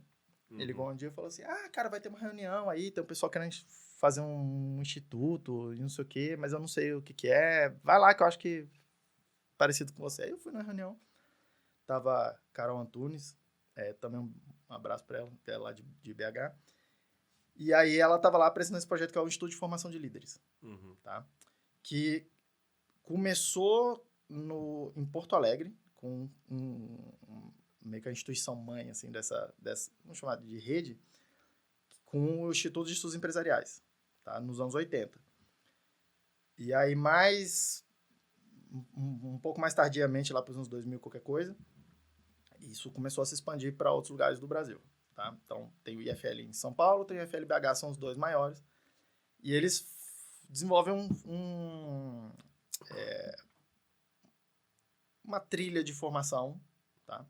ele ligou um dia e falou assim, cara, vai ter uma reunião aí, tem um pessoal querendo fazer um instituto e não sei o quê, mas eu não sei o que é. Vai lá que eu acho que parecido com você. Aí eu fui na reunião, tava Carol Antunes, também um abraço pra ela, que é lá de BH. E aí ela estava lá apresentando esse projeto que é o Instituto de Formação de Líderes, tá? Que começou em Porto Alegre, com meio que a instituição mãe, assim, dessa vamos chamar de rede, com o Instituto de Estudos Empresariais, tá? Nos anos 80. E aí mais um pouco mais tardiamente, lá para os anos 2000, qualquer coisa. Isso começou a se expandir para outros lugares do Brasil. Tá? Então, tem o IFL em São Paulo, tem o IFL BH, são os dois maiores. E eles desenvolvem uma trilha de formação, tá?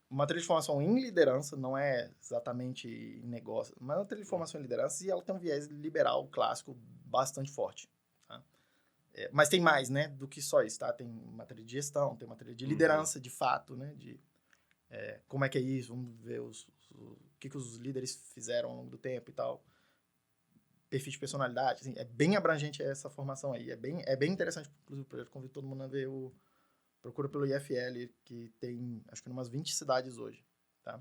Uma trilha de formação em liderança, não é exatamente em negócio, mas é uma trilha de formação em liderança e ela tem um viés liberal clássico bastante forte. Tá? Mas tem mais, né, do que só isso, tá? Tem uma trilha de gestão, tem uma trilha de liderança, de fato, né, de como é que é isso, vamos ver o que os líderes fizeram ao longo do tempo e tal. Perfil de personalidade, assim, é bem abrangente essa formação aí, é bem interessante, inclusive, eu convido todo mundo a ver procura pelo IFL, que tem, acho que, umas 20 cidades hoje, tá?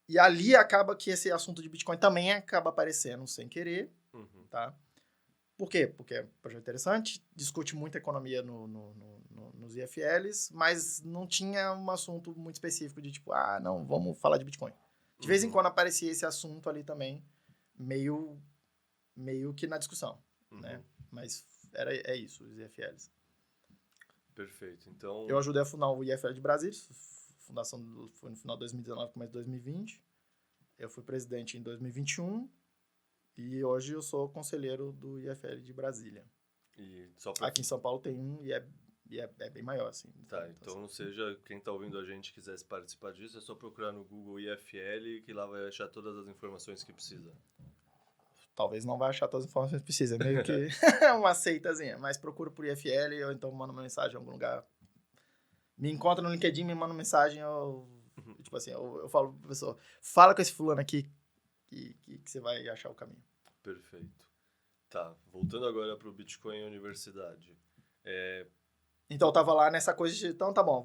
E ali acaba que esse assunto de Bitcoin também acaba aparecendo sem querer, tá? Por quê? Porque é um projeto interessante, discute muita economia nos IFLs, mas não tinha um assunto muito específico de tipo, não, vamos falar de Bitcoin. De vez em quando aparecia esse assunto ali também, meio que na discussão, né? Mas é isso, os IFLs. Perfeito, então... Eu ajudei a fundar o IFL de Brasília, fundação foi no final de 2019, começo de 2020. Eu fui presidente em 2021 e hoje eu sou conselheiro do IFL de Brasília. E só Aqui em São Paulo tem um e é bem maior, assim. Tá, então não seja quem tá ouvindo a gente quisesse participar disso, é só procurar no Google IFL que lá vai achar todas as informações que precisa. Talvez não vai achar todas as informações que precisa, é meio que uma seitazinha, mas procura por IFL ou então manda uma mensagem em algum lugar. Me encontra no LinkedIn, me manda uma mensagem, tipo assim, eu falo pro professor, fala com esse fulano aqui que você vai achar o caminho. Perfeito. Tá, voltando agora pro Bitcoin e Universidade. Então eu tava lá nessa coisa de, então tá bom,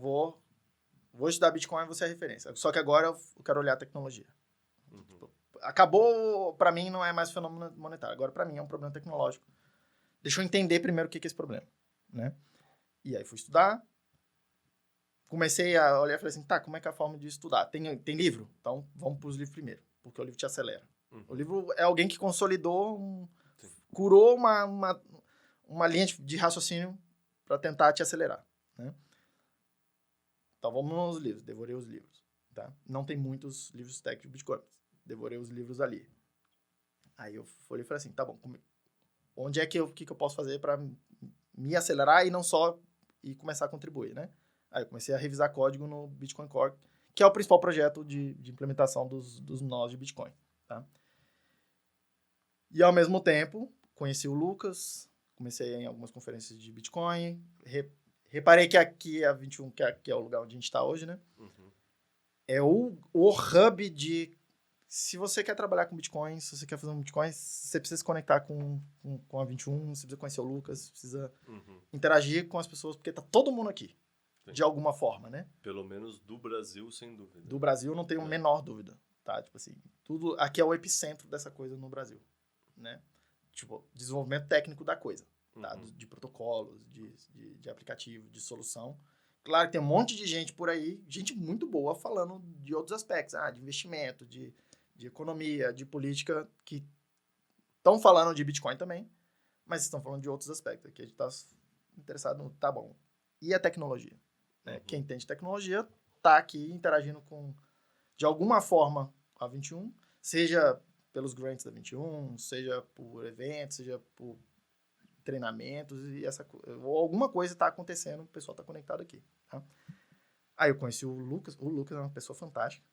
vou estudar Bitcoin e vou ser a referência. Só que agora eu quero olhar a tecnologia. Tipo, acabou, pra mim não é mais fenômeno monetário, agora pra mim é um problema tecnológico. Deixa eu entender primeiro o que é esse problema, né? E aí fui estudar, comecei a olhar e falei assim, tá, como é que é a forma de estudar? Tem livro? Então vamos pros livros primeiro, porque o livro te acelera. O livro é alguém que consolidou, curou uma linha de raciocínio para tentar te acelerar, né? Então vamos nos livros, devorei os livros, tá? Não tem muitos livros técnicos de Bitcoin, devorei os livros ali. Aí eu falei assim, tá bom, onde é que o que eu posso fazer para me acelerar e não só e começar a contribuir, né? Aí eu comecei a revisar código no Bitcoin Core, que é o principal projeto de implementação dos nós de Bitcoin, tá? E ao mesmo tempo, conheci o Lucas, comecei em algumas conferências de Bitcoin, reparei que aqui a 21, que é o lugar onde a gente está hoje, né? É o hub de... Se você quer trabalhar com Bitcoin, se você quer fazer um Bitcoin, você precisa se conectar com a 21, você precisa conhecer o Lucas, você precisa interagir com as pessoas, porque tá todo mundo aqui, de alguma forma, né? Pelo menos do Brasil, sem dúvida. Do Brasil, não tenho a menor dúvida, tá? Tipo assim, tudo aqui é o epicentro dessa coisa no Brasil, né? Tipo, desenvolvimento técnico da coisa, tá? De protocolos, de aplicativo, de solução. Claro que tem um monte de gente por aí, gente muito boa, falando de outros aspectos, de investimento, de economia, de política, que estão falando de Bitcoin também, mas estão falando de outros aspectos. Aqui a gente está interessado no, tá bom, e a tecnologia? Né? Quem entende tecnologia está aqui interagindo com, de alguma forma, a 21, seja pelos grants da 21, seja por eventos, seja por treinamentos, ou alguma coisa está acontecendo, o pessoal está conectado aqui. Tá? Aí eu conheci o Lucas é uma pessoa fantástica.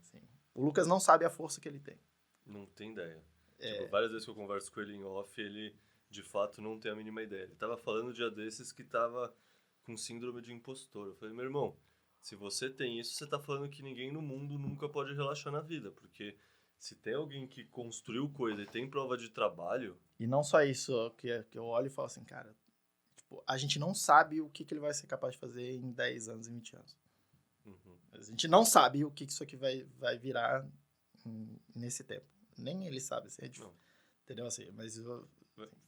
Assim, o Lucas não sabe a força que ele tem. Não tem ideia. Tipo, várias vezes que eu converso com ele em off, ele de fato não tem a mínima ideia. Ele tava falando um dia desses que tava com síndrome de impostor. Eu falei, meu irmão, se você tem isso, você tá falando que ninguém no mundo nunca pode relaxar na vida, porque se tem alguém que construiu coisa e tem prova de trabalho... E não só isso, que eu olho e falo assim, cara, tipo, a gente não sabe o que ele vai ser capaz de fazer em 10 anos, em 20 anos. A gente não sabe o que isso aqui vai virar nesse tempo. Nem ele sabe, assim, é difícil. Entendeu? Assim, mas...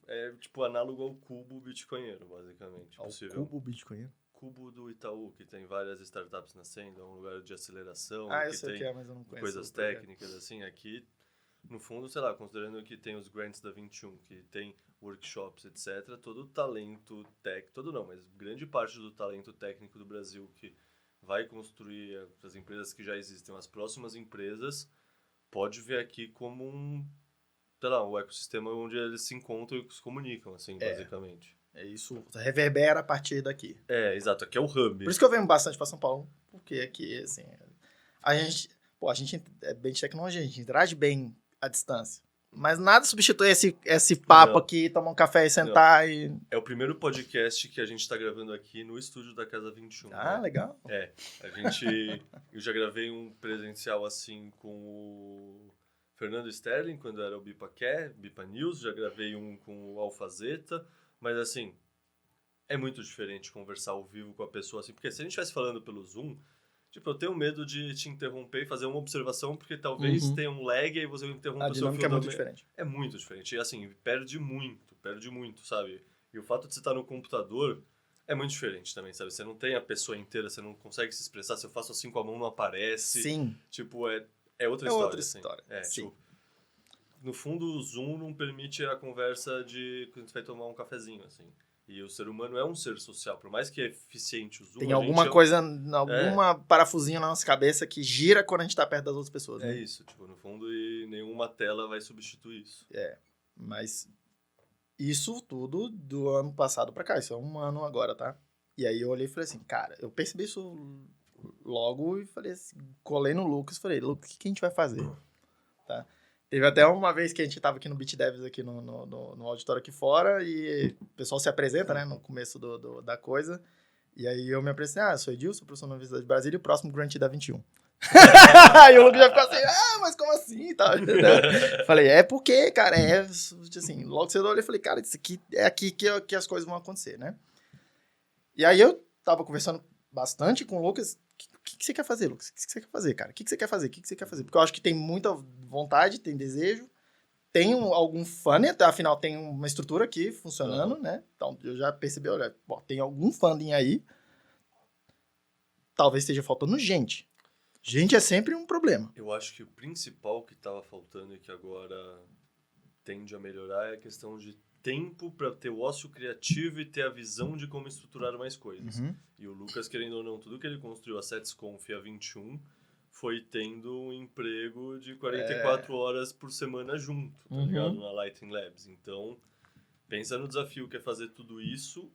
É tipo análogo ao cubo bitcoinheiro, basicamente. Ao cubo bitcoinheiro? Cubo do Itaú, que tem várias startups nascendo, é um lugar de aceleração, eu que sei tem o que é, mas eu não conheço coisas técnicas, assim, aqui no fundo, sei lá, considerando que tem os grants da 21, que tem workshops, etc., todo o talento técnico, todo não, mas grande parte do talento técnico do Brasil que vai construir as empresas que já existem, as próximas empresas, pode ver aqui como sei lá, um ecossistema onde eles se encontram e se comunicam, assim, basicamente. Isso reverbera a partir daqui. Exato, aqui é o hub. Por isso que eu venho bastante para São Paulo, porque aqui, assim, a gente é bem de tecnologia, a gente interage bem à distância. Mas nada substitui esse papo aqui, tomar um café e sentar e... É o primeiro podcast que a gente está gravando aqui no estúdio da Casa 21. Ah, né? Legal. Eu já gravei um presencial assim com o Fernando Sterling, quando era o Bipa News, já gravei um com o Alfazeta, mas assim, é muito diferente conversar ao vivo com a pessoa assim, porque se a gente estivesse falando pelo Zoom, tipo, eu tenho medo de te interromper e fazer uma observação, porque talvez tenha um lag e aí você interrompe o seu dinâmica é muito diferente. É muito diferente. E assim, perde muito, sabe? E o fato de você estar no computador é muito diferente também, sabe? Você não tem a pessoa inteira, você não consegue se expressar. Se eu faço assim com a mão, não aparece. Sim. Tipo, é outra história. Outra história. Sim. Tipo, no fundo, o Zoom não permite a conversa de quando você vai tomar um cafezinho, assim. E o ser humano é um ser social, por mais que é eficiente o Zoom... Tem alguma coisa, alguma parafusinho na nossa cabeça que gira quando a gente tá perto das outras pessoas, né? É isso, tipo, no fundo, e nenhuma tela vai substituir isso. Mas isso tudo do ano passado pra cá, isso é um ano agora, tá? E aí eu olhei e falei assim, cara, eu percebi isso logo e falei assim, colei no Lucas e falei, Lucas, o que a gente vai fazer? Tá? Teve até uma vez que a gente tava aqui no Beat Devs, aqui no auditório aqui fora, e o pessoal se apresenta, né, no começo da coisa, e aí eu me apresentei, eu sou Edilson, professor na Universidade de Brasília, e o próximo grant da 21. Aí o Lucas já ficou assim, mas como assim? Tá, falei, porque, cara, assim, logo cedo eu olhei e falei, cara, isso aqui é aqui que as coisas vão acontecer, né? E aí eu tava conversando bastante com o Lucas. O que você quer fazer, Lucas? O que você quer fazer, cara? O que você quer fazer? O que você quer fazer? Porque eu acho que tem muita vontade, tem desejo, tem algum funding, afinal tem uma estrutura aqui funcionando, né? Então eu já percebi, olha, tem algum funding aí. Talvez esteja faltando gente. Gente é sempre um problema. Eu acho que o principal que estava faltando e que agora tende a melhorar é a questão de tempo para ter o ócio criativo e ter a visão de como estruturar mais coisas. E o Lucas, querendo ou não, tudo que ele construiu a SetsConf e a 21 foi tendo um emprego de 44 horas por semana junto, tá ligado? Na Lighting Labs. Então, pensa no desafio que é fazer tudo isso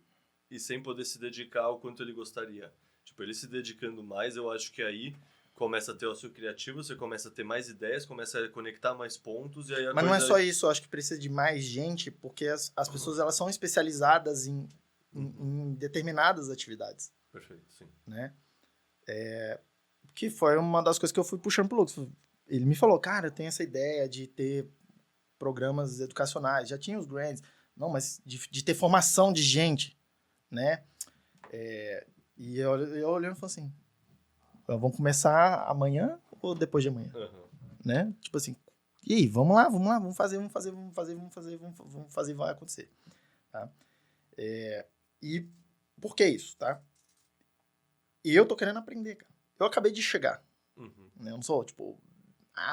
e sem poder se dedicar ao quanto ele gostaria. Tipo, ele se dedicando mais, eu acho que aí começa a ter ócio criativo, você começa a ter mais ideias, começa a conectar mais pontos. E aí Mas não é só isso, eu acho que precisa de mais gente, porque as pessoas elas são especializadas em determinadas atividades. Perfeito, sim. Né? Que foi uma das coisas que eu fui puxando pro Lucas. Ele me falou, cara, eu tenho essa ideia de ter programas educacionais, já tinha os grants, não, mas de ter formação de gente, né? E eu olhando e falei assim, vamos começar amanhã ou depois de amanhã? Né? Tipo assim, e aí, vamos lá, vamos fazer, vai acontecer. Tá? E por que isso, tá? E eu tô querendo aprender, cara. Eu acabei de chegar. Né? Eu não sou, tipo,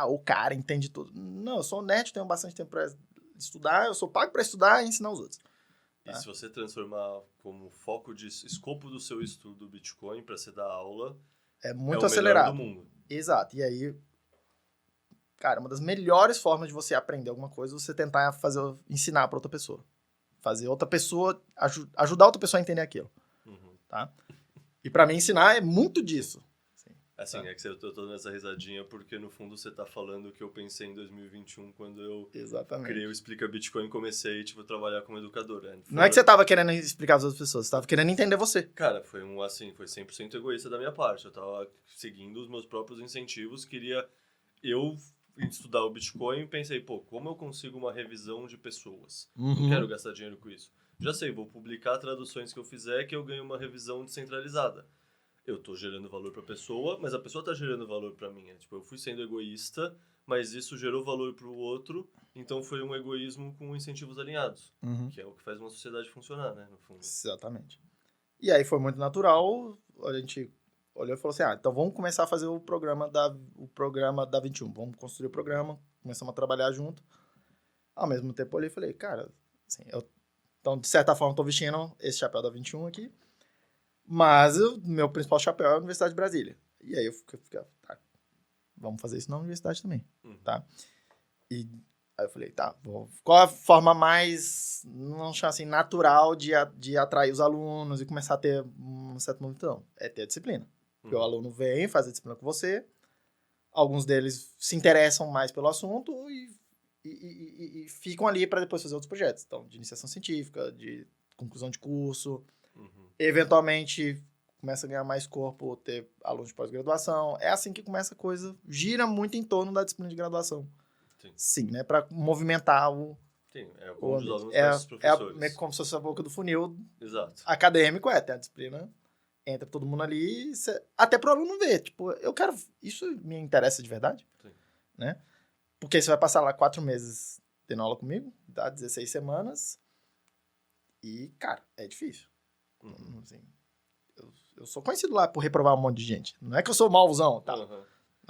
o cara entende tudo. Não, eu sou nerd, tenho bastante tempo pra estudar, eu sou pago pra estudar e ensinar os outros. E se você transformar como foco de escopo do seu estudo Bitcoin para você dar aula, é muito acelerado. O melhor do mundo. Exato. E aí, cara, uma das melhores formas de você aprender alguma coisa é você tentar ensinar para outra pessoa. Fazer outra pessoa, ajudar outra pessoa a entender aquilo. Tá? E para mim, ensinar é muito disso. Assim, é que eu tô nessa risadinha porque, no fundo, você tá falando o que eu pensei em 2021 quando eu criei o Explica Bitcoin e comecei, a trabalhar como educador. Né? Não é que você tava querendo explicar para as outras pessoas, você tava querendo entender você. Cara, foi 100% egoísta da minha parte. Eu tava seguindo os meus próprios incentivos, queria eu estudar o Bitcoin e pensei, como eu consigo uma revisão de pessoas? Não quero gastar dinheiro com isso. Já sei, vou publicar traduções que eu fizer que eu ganho uma revisão descentralizada. Eu tô gerando valor pra pessoa, mas a pessoa tá gerando valor pra mim. Eu fui sendo egoísta, mas isso gerou valor pro outro, então foi um egoísmo com incentivos alinhados, que é o que faz uma sociedade funcionar, né, no fundo. Exatamente. E aí foi muito natural, a gente olhou e falou assim, então vamos começar a fazer o programa da 21. Vamos construir o programa, começamos a trabalhar junto. Ao mesmo tempo, eu olhei e falei, cara, assim, então, de certa forma, estou vestindo esse chapéu da 21 aqui, mas o meu principal chapéu é a Universidade de Brasília. E aí eu fiquei, tá, vamos fazer isso na universidade também, tá? E aí eu falei, qual a forma mais, não chamo assim, natural de atrair os alunos e começar a ter um certo momento? É ter a disciplina. Porque o aluno vem, faz a disciplina com você, alguns deles se interessam mais pelo assunto e ficam ali para depois fazer outros projetos. Então, de iniciação científica, de conclusão de curso, eventualmente começa a ganhar mais corpo, ter alunos de pós-graduação. É assim que começa a coisa, gira muito em torno da disciplina de graduação. Sim, né? Para movimentar o... Sim, é o dos alunos versus professores. É como se fosse a boca do funil. Exato. Acadêmico, tem a disciplina, entra todo mundo ali, até pro aluno ver, tipo, eu quero, isso me interessa de verdade, né? Porque você vai passar lá 4 meses tendo aula comigo, dá 16 semanas, e, cara, é difícil. Assim, eu sou conhecido lá por reprovar um monte de gente. Não é que eu sou mauzão, tá?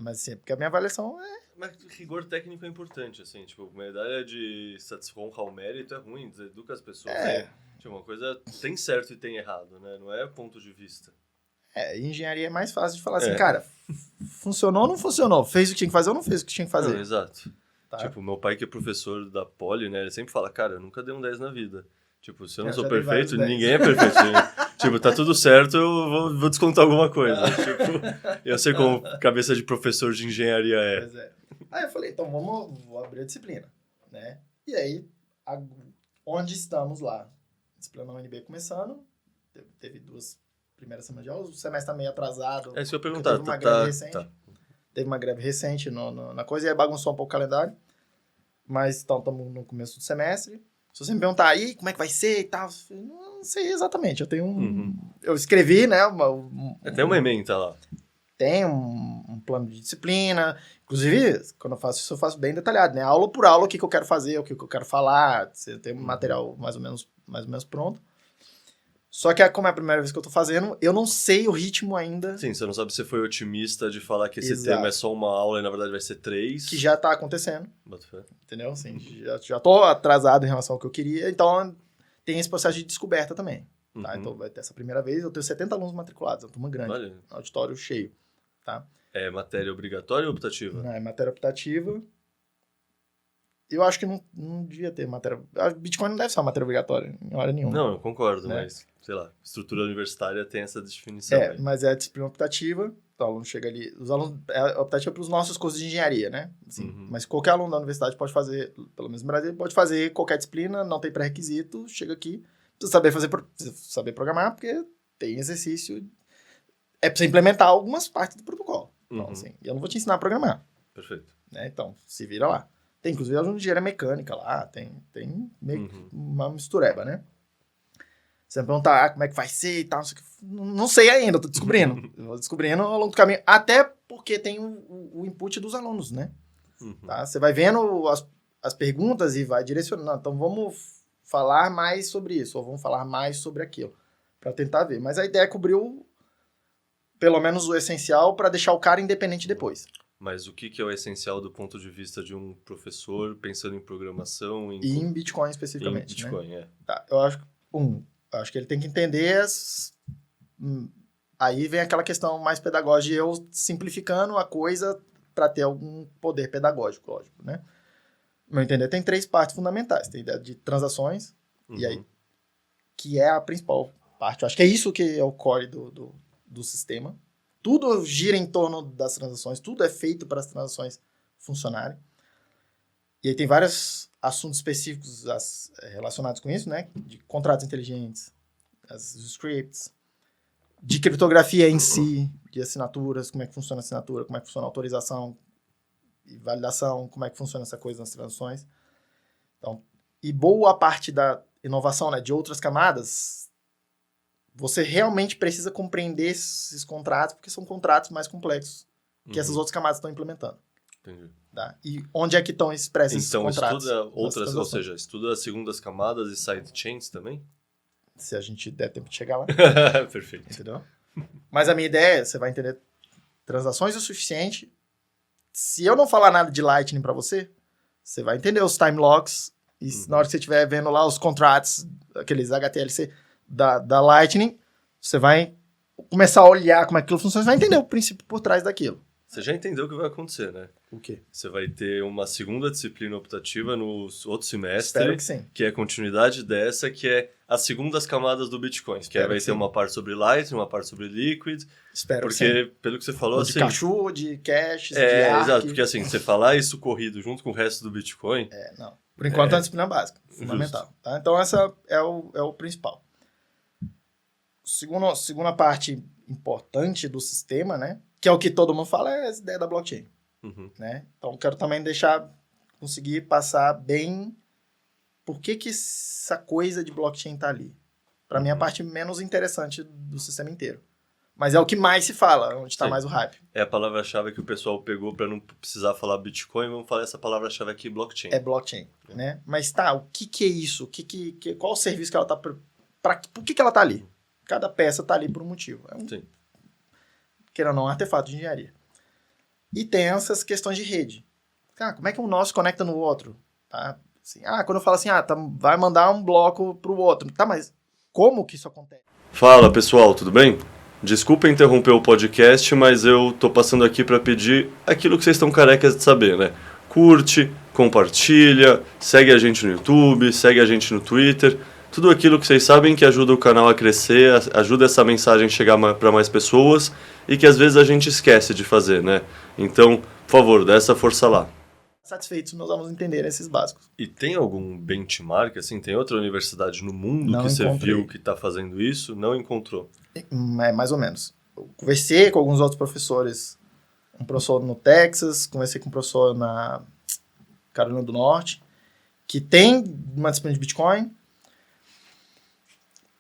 Mas assim, porque a minha avaliação é... Mas rigor técnico é importante, assim, tipo, medalha de honrar o mérito é ruim, deseduca as pessoas, né? Tipo, uma coisa tem certo e tem errado, né? Não é ponto de vista. Engenharia é mais fácil de falar assim, cara, funcionou ou não funcionou? Fez o que tinha que fazer ou não fez o que tinha que fazer? Não, exato. Tá? Tipo, meu pai que é professor da Poli, né, ele sempre fala, cara, eu nunca dei um 10 na vida. Tipo, se eu não sou perfeito, ninguém é perfeito. Tipo, tá tudo certo, eu vou descontar alguma coisa. Tipo, eu sei como cabeça de professor de engenharia é. Pois é. Aí eu falei, então vou abrir a disciplina, né? E aí, onde estamos lá? Disciplina na UNB começando, teve 2 primeiras semanas de aula, o semestre tá meio atrasado. É isso que eu ia perguntar. Teve uma greve recente. Teve uma greve recente na coisa, e aí bagunçou um pouco o calendário. Mas, então, estamos no começo do semestre. Se você me perguntar aí como é que vai ser e tal, eu não sei exatamente. Eu tenho eu escrevi, né? Tem uma ementa lá. Tem um plano de disciplina. Inclusive, quando eu faço isso, eu faço bem detalhado, né? Aula por aula, o que eu quero fazer, o que eu quero falar. Você tem um material mais ou menos pronto. Só que como é a primeira vez que eu tô fazendo, eu não sei o ritmo ainda. Sim, você não sabe se foi otimista de falar que esse tema é só uma aula e na verdade vai ser 3. Que já tá acontecendo. Bota fé. Entendeu? Assim, já tô atrasado em relação ao que eu queria. Então, tem esse processo de descoberta também. Tá? Então, vai ter essa primeira vez. Eu tenho 70 alunos matriculados. É uma turma grande. Olha. Auditório cheio. Tá? É matéria obrigatória ou optativa? Não, é matéria optativa. Eu acho que não devia ter matéria... Bitcoin não deve ser uma matéria obrigatória em hora nenhuma. Não, eu concordo, né? Mas, sei lá, estrutura universitária tem essa definição. Mas é a disciplina optativa. Então, o aluno chega ali... Os alunos... É optativa para os nossos cursos de engenharia, né? Assim, mas qualquer aluno da universidade pode fazer, pelo menos no Brasil, pode fazer qualquer disciplina, não tem pré-requisito, chega aqui, precisa saber programar, porque tem exercício... É para você implementar algumas partes do protocolo. Então, assim, eu não vou te ensinar a programar. Perfeito. Né? Então, se vira lá. Tem, inclusive, aluno de engenharia mecânica lá, tem meio uma mistureba, né? Você vai perguntar como é que vai ser e tal, não sei ainda, eu tô descobrindo. Eu vou descobrindo ao longo do caminho, até porque tem o input dos alunos, né? Tá? Você vai vendo as perguntas e vai direcionando. Então, vamos falar mais sobre isso, ou vamos falar mais sobre aquilo, para tentar ver. Mas a ideia é cobrir pelo menos o essencial para deixar o cara independente depois. Mas o que é o essencial do ponto de vista de um professor pensando em programação? E em Bitcoin especificamente, em Bitcoin, né? Tá, eu acho que ele tem que entender aí vem aquela questão mais pedagógica, eu simplificando a coisa para ter algum poder pedagógico, lógico, né? No meu entender, tem 3 partes fundamentais. Tem a ideia de transações, e aí, que é a principal parte. Eu acho que é isso que é o core do sistema. Tudo gira em torno das transações, tudo é feito para as transações funcionarem. E aí tem vários assuntos específicos relacionados com isso, né? De contratos inteligentes, os scripts, de criptografia em si, de assinaturas, como é que funciona a assinatura, como é que funciona a autorização e validação, como é que funciona essa coisa nas transações. Então, e boa parte da inovação, né, de outras camadas, você realmente precisa compreender esses contratos, porque são contratos mais complexos que essas outras camadas estão implementando. Entendi. Tá? E onde é que estão expressos esses contratos? Então, estuda outras, ou seja, estuda as segundas camadas e sidechains também? Se a gente der tempo de chegar lá. Perfeito. Entendeu? Mas a minha ideia é, você vai entender transações o suficiente. Se eu não falar nada de Lightning para você, você vai entender os time locks. E na hora que você estiver vendo lá os contratos, aqueles HTLC da Lightning, você vai começar a olhar como aquilo funciona, você vai entender o princípio por trás daquilo. Você já entendeu o que vai acontecer, né? O quê? Você vai ter uma segunda disciplina optativa no outro semestre. Espero que sim. Que é a continuidade dessa, que é as segundas camadas do Bitcoin. Que aí vai ter uma parte sobre Lightning, uma parte sobre Liquid. Espero que sim. Porque, pelo que você falou, ou assim... de Cachu, de Cash, de Arc. Exato, Arc. porque assim, você falar isso corrido junto com o resto do Bitcoin... Não. Por enquanto é uma disciplina básica, fundamental. Tá? Então essa é o principal. Segunda parte importante do sistema, né? Que é o que todo mundo fala, é a ideia da blockchain. Né? Então, quero também conseguir passar bem por que essa coisa de blockchain tá ali. Para mim, é a parte menos interessante do sistema inteiro. Mas é o que mais se fala, onde está mais o hype. É a palavra-chave que o pessoal pegou para não precisar falar Bitcoin, vamos falar essa palavra-chave aqui, blockchain. É blockchain, né? Mas tá, o que é isso? Qual o serviço que ela tá... Por que ela tá ali? Cada peça tá ali por um motivo. Sim. Queira ou não, um artefato de engenharia. E tem essas questões de rede. Como é que um nó se conecta no outro? Tá? Assim, quando eu falo assim, vai mandar um bloco pro outro. Tá, mas como que isso acontece? Fala, pessoal, tudo bem? Desculpa interromper o podcast, mas eu tô passando aqui para pedir aquilo que vocês estão carecas de saber, né? Curte, compartilha, segue a gente no YouTube, segue a gente no Twitter. Tudo aquilo que vocês sabem que ajuda o canal a crescer, ajuda essa mensagem a chegar para mais pessoas e que às vezes a gente esquece de fazer, né? Então, por favor, dá essa força lá. Satisfeitos, nós vamos entender esses básicos. E tem algum benchmark, assim? Tem outra universidade no mundo Não que você encontrei. viu que está fazendo isso? Não encontrou? É, mais ou menos. Eu conversei com alguns outros professores. Um professor no Texas, conversei com um professor na Carolina do Norte, que tem uma disciplina de Bitcoin,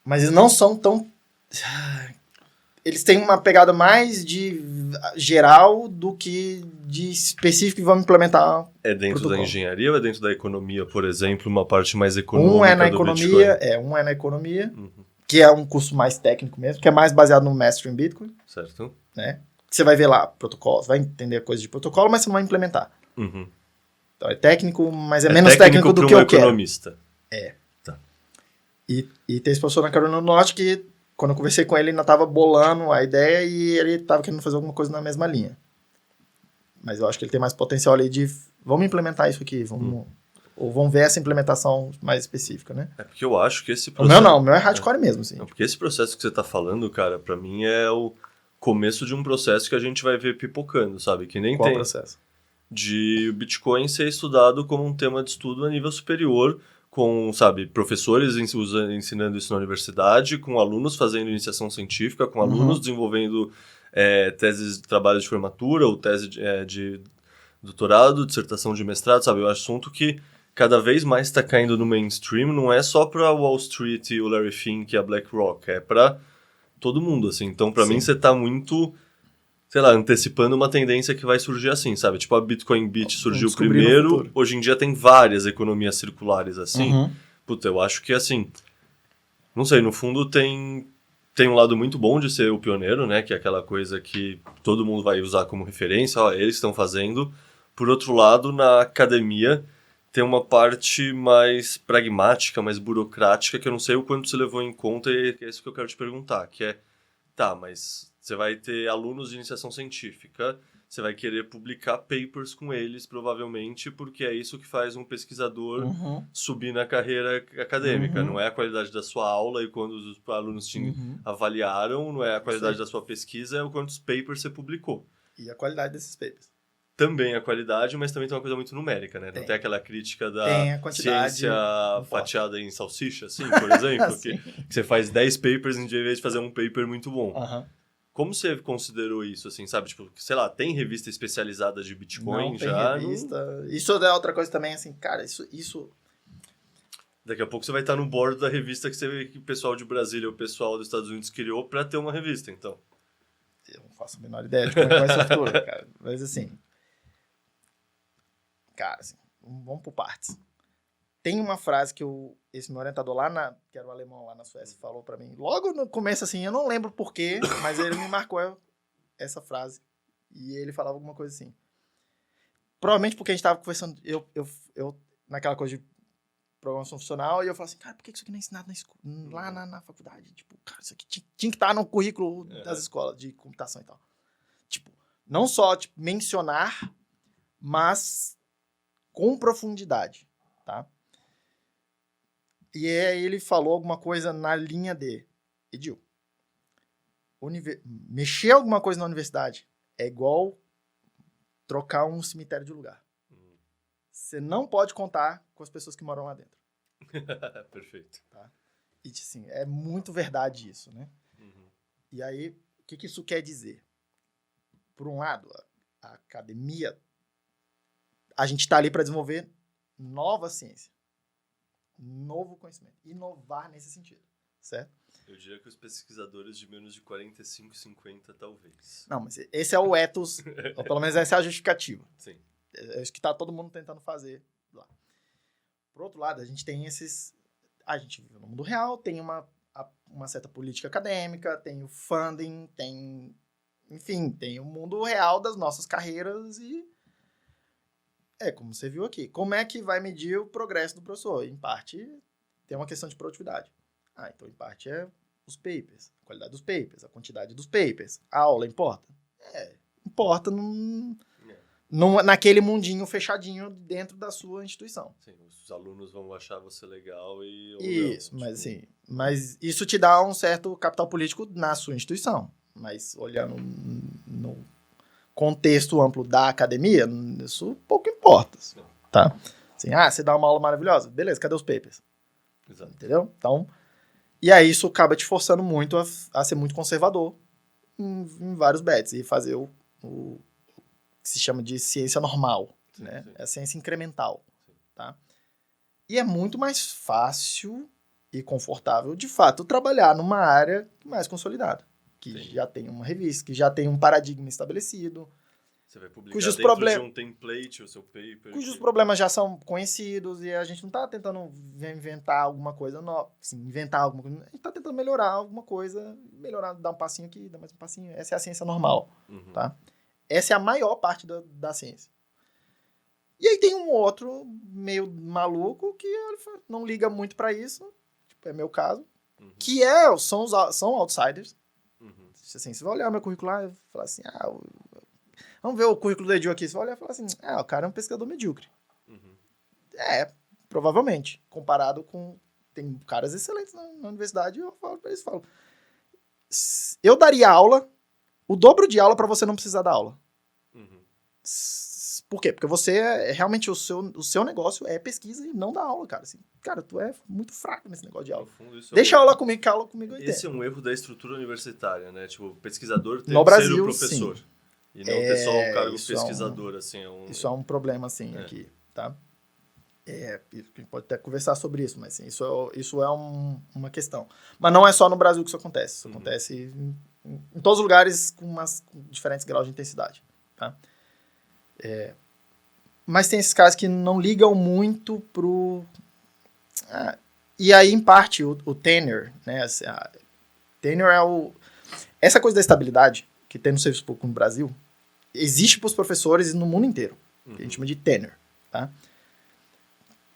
mas eles não são tão... Eles têm uma pegada mais de geral do que de específico que vamos implementar. É dentro protocolo. da engenharia ou é dentro da economia, por exemplo, uma parte mais econômica Um é na do economia, Bitcoin? um é na economia, que é um curso mais técnico mesmo, que é mais baseado no Mastering Bitcoin, Certo. né? Que você vai ver lá protocolos, vai entender coisa de protocolo, mas você não vai implementar. Então é técnico, mas é menos técnico do que eu quero. Economista. E tem esse professor na Carolina do Norte que, quando eu conversei com ele, ainda estava bolando a ideia e ele estava querendo fazer alguma coisa na mesma linha. Mas eu acho que ele tem mais potencial ali de, vamos implementar isso aqui, ou vamos ver essa implementação mais específica, né? É porque eu acho que esse processo... O meu é hardcore mesmo, assim. Não, porque esse processo que você está falando, cara, para mim é o começo de um processo que a gente vai ver pipocando, sabe? Que nem Qual tem processo? De o Bitcoin ser estudado como um tema de estudo a nível superior, com, sabe, professores ensinando isso na universidade, com alunos fazendo iniciação científica, com alunos desenvolvendo teses de trabalho de formatura ou tese de doutorado, dissertação de mestrado, sabe? É um assunto que cada vez mais está caindo no mainstream, não é só para Wall Street e o Larry Fink e a BlackRock, é para todo mundo, assim. Então, para mim, você está muito, sei lá, antecipando uma tendência que vai surgir assim, sabe? Tipo, a Bitcoin Beach surgiu primeiro, hoje em dia tem várias economias circulares assim. Puta, eu acho que assim, não sei, no fundo tem um lado muito bom de ser o pioneiro, né? Que é aquela coisa que todo mundo vai usar como referência, ó, eles estão fazendo. Por outro lado, na academia tem uma parte mais pragmática, mais burocrática, que eu não sei o quanto você levou em conta e é isso que eu quero te perguntar, que é, tá, mas você vai ter alunos de iniciação científica, você vai querer publicar papers com eles, provavelmente, porque é isso que faz um pesquisador subir na carreira acadêmica. Não é a qualidade da sua aula e quando os alunos te avaliaram, não é a qualidade da sua pesquisa, é o quantos papers você publicou. E a qualidade desses papers. Também a qualidade, mas também tem uma coisa muito numérica, né? Não tem aquela crítica da ciência fatiada em salsicha, assim, por exemplo, que você faz 10 papers em vez de fazer um paper muito bom. Como você considerou isso, assim, sabe? Tipo, sei lá, tem revista especializada de Bitcoin não já? Tem revista. Isso é outra coisa também, assim, cara, isso... Daqui a pouco você vai estar no board da revista que o pessoal de Brasília ou o pessoal dos Estados Unidos criou para ter uma revista, então. Eu não faço a menor ideia de como é que vai ser o futuro, cara. Mas, assim... Cara, assim, vamos por partes. Tem uma frase que esse meu orientador lá, que era o alemão lá na Suécia, falou pra mim. Logo no começo, assim, eu não lembro porquê, mas ele me marcou essa frase. E ele falava alguma coisa assim. Provavelmente porque a gente tava conversando, eu naquela coisa de programação funcional, e eu falava assim, cara, por que isso aqui não é ensinado lá na faculdade? Tipo, cara, isso aqui tinha que estar no currículo das escolas de computação e tal. Tipo, não só mencionar, mas com profundidade, tá? E aí ele falou alguma coisa na linha de, Edil, mexer alguma coisa na universidade é igual trocar um cemitério de lugar. Você não pode contar com as pessoas que moram lá dentro. Perfeito. Tá? E assim, é muito verdade isso, né? E aí, o que isso quer dizer? Por um lado, a academia, a gente está ali para desenvolver nova ciência, novo conhecimento, inovar nesse sentido, certo? Eu diria que os pesquisadores de menos de 45, 50, talvez. Não, mas esse é o ethos, ou pelo menos essa é a justificativa. Sim. É isso que está todo mundo tentando fazer lá. Por outro lado, a gente tem a gente vive no mundo real, tem uma certa política acadêmica, tem o funding, enfim, tem o mundo real das nossas carreiras e como você viu aqui. Como é que vai medir o progresso do professor? Em parte, tem uma questão de produtividade. Então, em parte, é os papers, a qualidade dos papers, a quantidade dos papers. A aula importa? Importa naquele mundinho fechadinho dentro da sua instituição. Sim, os alunos vão achar você legal e... Isso, mas assim, mas isso te dá um certo capital político na sua instituição. Mas olhando no contexto amplo da academia, isso pouco importa, tá? Assim, você dá uma aula maravilhosa, beleza, cadê os papers? Exato. Entendeu? Então, e aí isso acaba te forçando muito a ser muito conservador em vários bets e fazer o que se chama de ciência normal, sim, né? Sim. É a ciência incremental, sim. Tá? E é muito mais fácil e confortável, de fato, trabalhar numa área mais consolidada, que sim. já tem uma revista, que já tem um paradigma estabelecido. Você vai publicar cujos dentro de um template o seu paper. Cujos problemas já são conhecidos e a gente não está tentando inventar alguma coisa nova, assim, inventar alguma coisa. A gente está tentando melhorar alguma coisa, dar um passinho aqui, dar mais um passinho. Essa é a ciência normal, tá? Essa é a maior parte da ciência. E aí tem um outro meio maluco que não liga muito para isso, tipo, é meu caso, que são outsiders. Assim, você vai olhar meu currículo lá e falar assim, vamos ver o currículo do Edil aqui. Você vai olhar e falar assim, o cara é um pesquisador medíocre. Provavelmente. Comparado com... Tem caras excelentes na universidade, eu falo pra eles, eu daria aula, o dobro de aula pra você não precisar dar aula. Por quê? Porque você, realmente, o seu negócio é pesquisa e não dá aula, cara. Assim, cara, tu é muito fraco nesse negócio de aula. Fundo, deixa a aula comigo, que a aula comigo eu entendo. Esse é um erro da estrutura universitária, né? Tipo, o pesquisador tem no que Brasil, ser o professor. Sim. E não ter só o cargo pesquisador, assim. Isso é um problema, assim, aqui, tá? A gente pode até conversar sobre isso, mas assim, isso é uma questão. Mas não é só no Brasil que isso acontece. Isso acontece em todos os lugares com diferentes graus de intensidade, tá? Mas tem esses caras que não ligam muito pro... e aí, em parte, o tenure, né? Tenure é essa coisa da estabilidade que tem no serviço público no Brasil, existe para os professores no mundo inteiro. Que a gente chama de tenure, tá?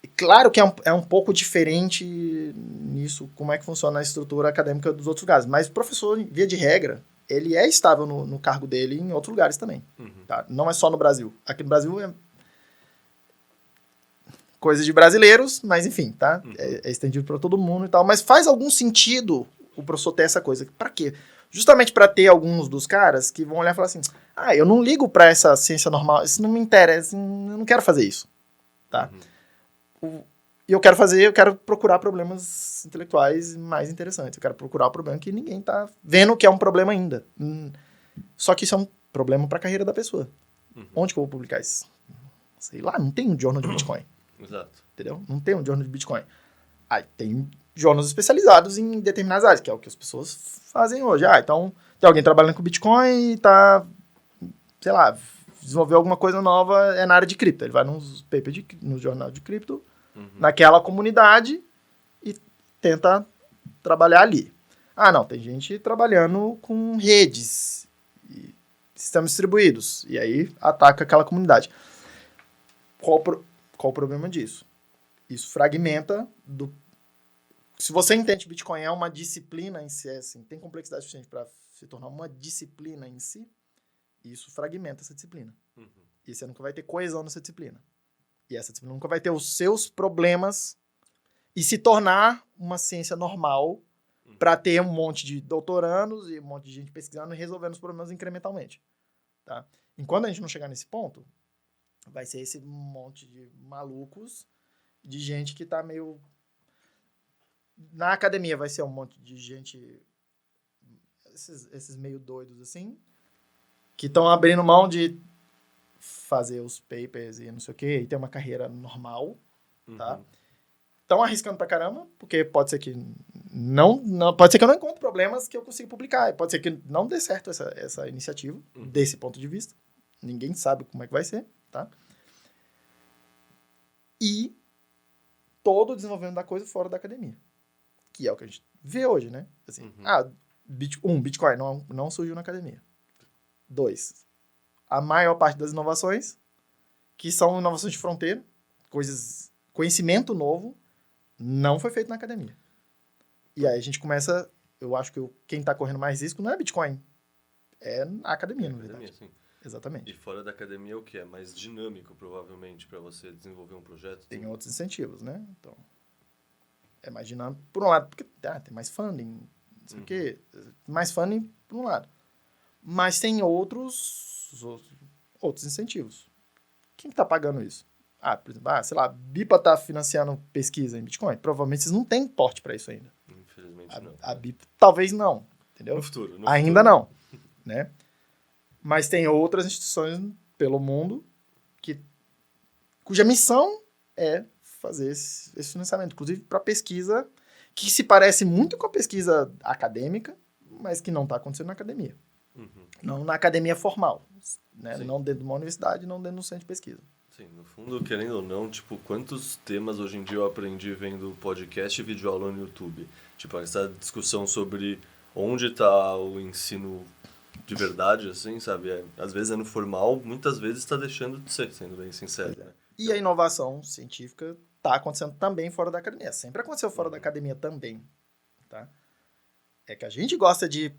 E claro que é um pouco diferente nisso, como é que funciona a estrutura acadêmica dos outros lugares. Mas o professor, via de regra, ele é estável no cargo dele em outros lugares também. Tá? Não é só no Brasil. Aqui no Brasil é coisa de brasileiros, mas enfim, tá? É estendido para todo mundo e tal. Mas faz algum sentido o professor ter essa coisa. Pra quê? Justamente para ter alguns dos caras que vão olhar e falar assim, eu não ligo para essa ciência normal, isso não me interessa, eu não quero fazer isso. Tá? E eu quero procurar problemas intelectuais mais interessantes. Eu quero procurar o problema que ninguém tá vendo que é um problema ainda. Só que isso é um problema para a carreira da pessoa. Onde que eu vou publicar isso? Sei lá, não tem um jornal de Bitcoin. Exato. Entendeu? Não tem um jornal de Bitcoin. Aí tem jornais especializados em determinadas áreas, que é o que as pessoas fazem hoje. Então tem alguém trabalhando com Bitcoin e tá, sei lá, desenvolveu alguma coisa nova, é na área de cripto. Ele vai nos papers no jornal de cripto naquela comunidade e tenta trabalhar ali. Ah, não, tem gente trabalhando com redes e sistemas distribuídos, e aí ataca aquela comunidade. Qual o problema disso? Isso fragmenta do... Se você entende que Bitcoin é uma disciplina em si, assim, tem complexidade suficiente para se tornar uma disciplina em si, isso fragmenta essa disciplina. E você nunca vai ter coesão nessa disciplina. E essa disciplina nunca vai ter os seus problemas e se tornar uma ciência normal para ter um monte de doutorandos e um monte de gente pesquisando e resolvendo os problemas incrementalmente. Tá? Enquanto a gente não chegar nesse ponto, vai ser esse monte de malucos, de gente que tá meio... Na academia vai ser um monte de gente... Esses meio doidos, assim, que estão abrindo mão de fazer os papers e não sei o quê, e ter uma carreira normal, tá? Estão arriscando pra caramba, porque pode ser que pode ser que eu não encontre problemas que eu consiga publicar, pode ser que não dê certo essa iniciativa, desse ponto de vista. Ninguém sabe como é que vai ser, tá? E todo o desenvolvimento da coisa fora da academia, que é o que a gente vê hoje, né? Assim, Bitcoin não surgiu na academia. 2, a maior parte das inovações, que são inovações de fronteira, conhecimento novo, não foi feito na academia. E aí a gente começa, eu acho que quem está correndo mais risco não é Bitcoin, é a academia, na verdade. Sim. Exatamente. E fora da academia, o que é mais dinâmico, provavelmente, para você desenvolver um projeto? Tem outros incentivos, né? Então, é mais dinâmico, por um lado, porque tem mais funding, não sei o quê, mais funding por um lado. Mas tem outros incentivos. Quem que tá pagando isso? Por exemplo, sei lá, a BIPA tá financiando pesquisa em Bitcoin. Provavelmente vocês não têm porte para isso ainda. Infelizmente não. A BIPA talvez não, entendeu? No futuro. Ainda não, né? Mas tem outras instituições pelo mundo cuja missão é fazer esse financiamento, inclusive para pesquisa que se parece muito com a pesquisa acadêmica, mas que não está acontecendo na academia. Não na academia formal, né? Não dentro de uma universidade, não dentro de um centro de pesquisa. Sim, no fundo, querendo ou não, tipo, quantos temas hoje em dia eu aprendi vendo podcast e videoaula no YouTube? Tipo, essa discussão sobre onde está o ensino de verdade, assim, sabe? Às vezes é no formal, muitas vezes está deixando de ser, sendo bem sincero, né? E a inovação científica está acontecendo também fora da academia. Sempre aconteceu fora da academia também, tá? É que a gente gosta de